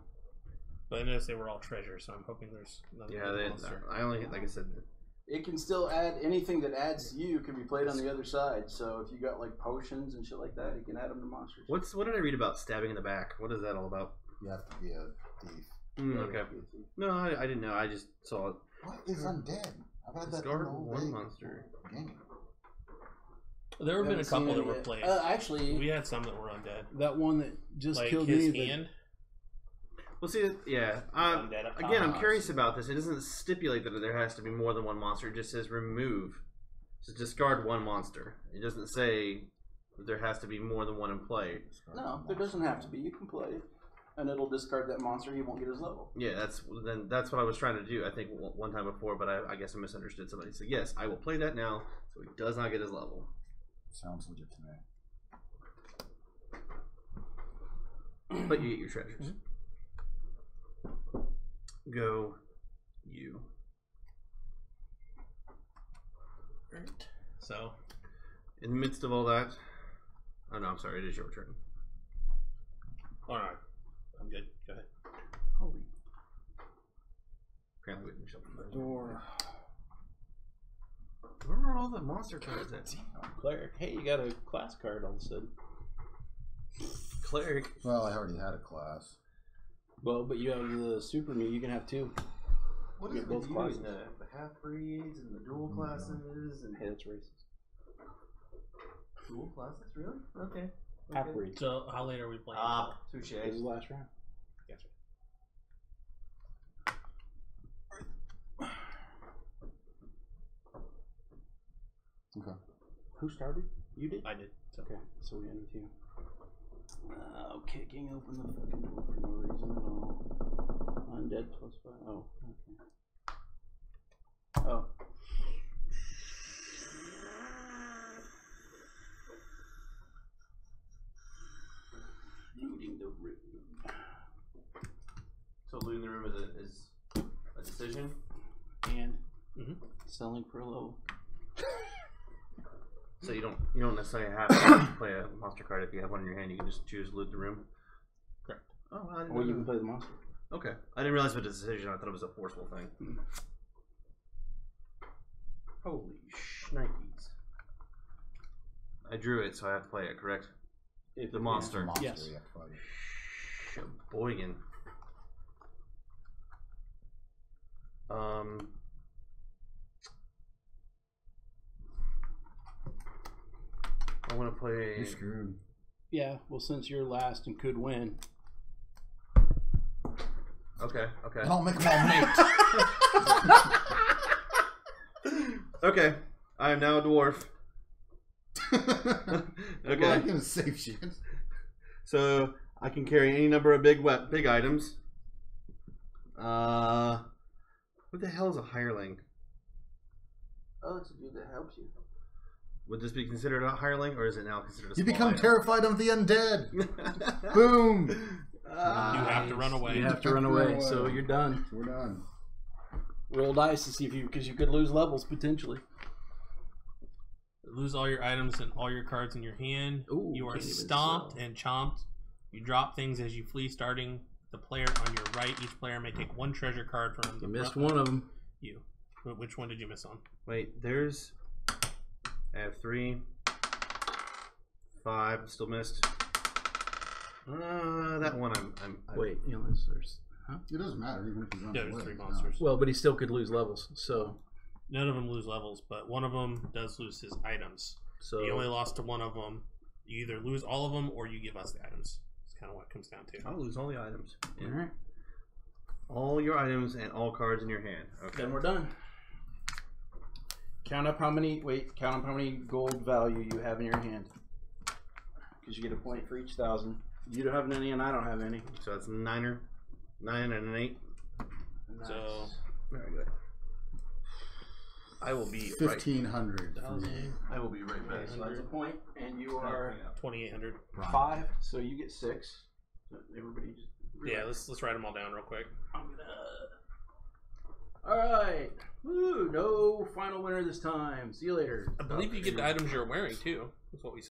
But I noticed they were all treasures, so I'm hoping there's another monster. I only, like I said, It can still add anything that adds to you can be played on the other side. So if you got like potions and shit like that, you can add them to monsters. what did I read about stabbing in the back? What is that all about? You have to be a thief. Okay. No, I didn't know. I just saw it. What is undead? I've had that Discard the whole 1 day. monster. Game. There have been a couple that were yet. played. Actually, We had some that were undead. that one that just Like killed his me. hand. Well, see, yeah. Undead. Again, I'm curious about this. It doesn't stipulate that there has to be more than 1 monster. It just says remove. So discard 1 monster. It doesn't say that there has to be more than 1 in play. No, there doesn't have to be. You can play it, and it'll discard that monster. He won't get his level. Yeah, that's what I was trying to do. I think one time before, but I guess I misunderstood somebody. So yes, I will play that now, so he does not get his level. Sounds legit to me. But you get your treasures. Go, you. Right. So, In the midst of all that, oh no, I'm sorry. It is your turn. all right, I'm good. Go ahead. Holy Apparently, we didn't show them. door. Where are all the monster cards at? Cleric. Hey, you got a class card all of a sudden. Cleric. Well, I already had a class. Well, but you have the super me. You can have 2. What You is get both with you classes. and the half breeds and the dual classes and Hey, that's racist. dual classes? Really? Okay. Half breed. So, how late are we playing? Touche. This is the last round. Gotcha. Okay. Who started? You did? I did. So. Okay, so we end with you. Kicking open the fucking door for no reason at all. Undead +5. Oh, okay. Oh. Looting the room. So looting the room is a decision. And Mhm. selling for a level. So you don't necessarily have to play a monster card. If you have one in your hand, you can just choose loot the room. Correct. Oh, I didn't Or you know. can play the monster. Okay, I didn't realize it was a decision. I thought it was a forceful thing. Holy shnikes! I drew it, so I have to play it. Correct? If The it- monster. Monster, Yes. you have to fight it. Sheboygan. I want to play. You're screwed. Yeah, well, since you're last and could win. Okay. And I'll make them all mate. Okay. I am now a dwarf. I'm Okay. gonna save shit. So I can carry any number of big items. What the hell is a hireling? Oh, it's a dude that helps you. Would this be considered a hireling, or is it now considered a You small become item? terrified of the undead. Boom. You have to run away. You have to run away, so you're done. We're done. Roll dice to see if you, because you could lose levels potentially. Lose all your items and all your cards in your hand. Ooh, you are can't even stomped sell. and chomped. You drop things as you flee, starting the player on your right. Each player may take one treasure card from the You missed front one of them. You. Which one did you miss on? Wait, there's. I have 3, 5. Still missed. That one I'm Wait, there's. Huh? It doesn't matter even if you run Yeah, away. there's 3 no. monsters. Well, but he still could lose levels. So None of them lose levels, but one of them does lose his items. You only lost to one of them. You either lose all of them or you give us the items. That's kind of what it comes down to. I'll lose all the items. all right, All your items and all cards in your hand. Okay. then we're done. Count up how many. Wait, count up how many gold value you have in your hand. Because you get a point for each 1,000. You don't have any, and I don't have any. So that's 9 and an 8. So Very good. I will be 1,500. I will be right back. So that's a point, and you are 2,800. 5. So you get 6. So everybody just. Yeah, let's write them all down real quick. All right. Woo! No final winner this time. See you later. I believe you get the items you're wearing too. That's what we said.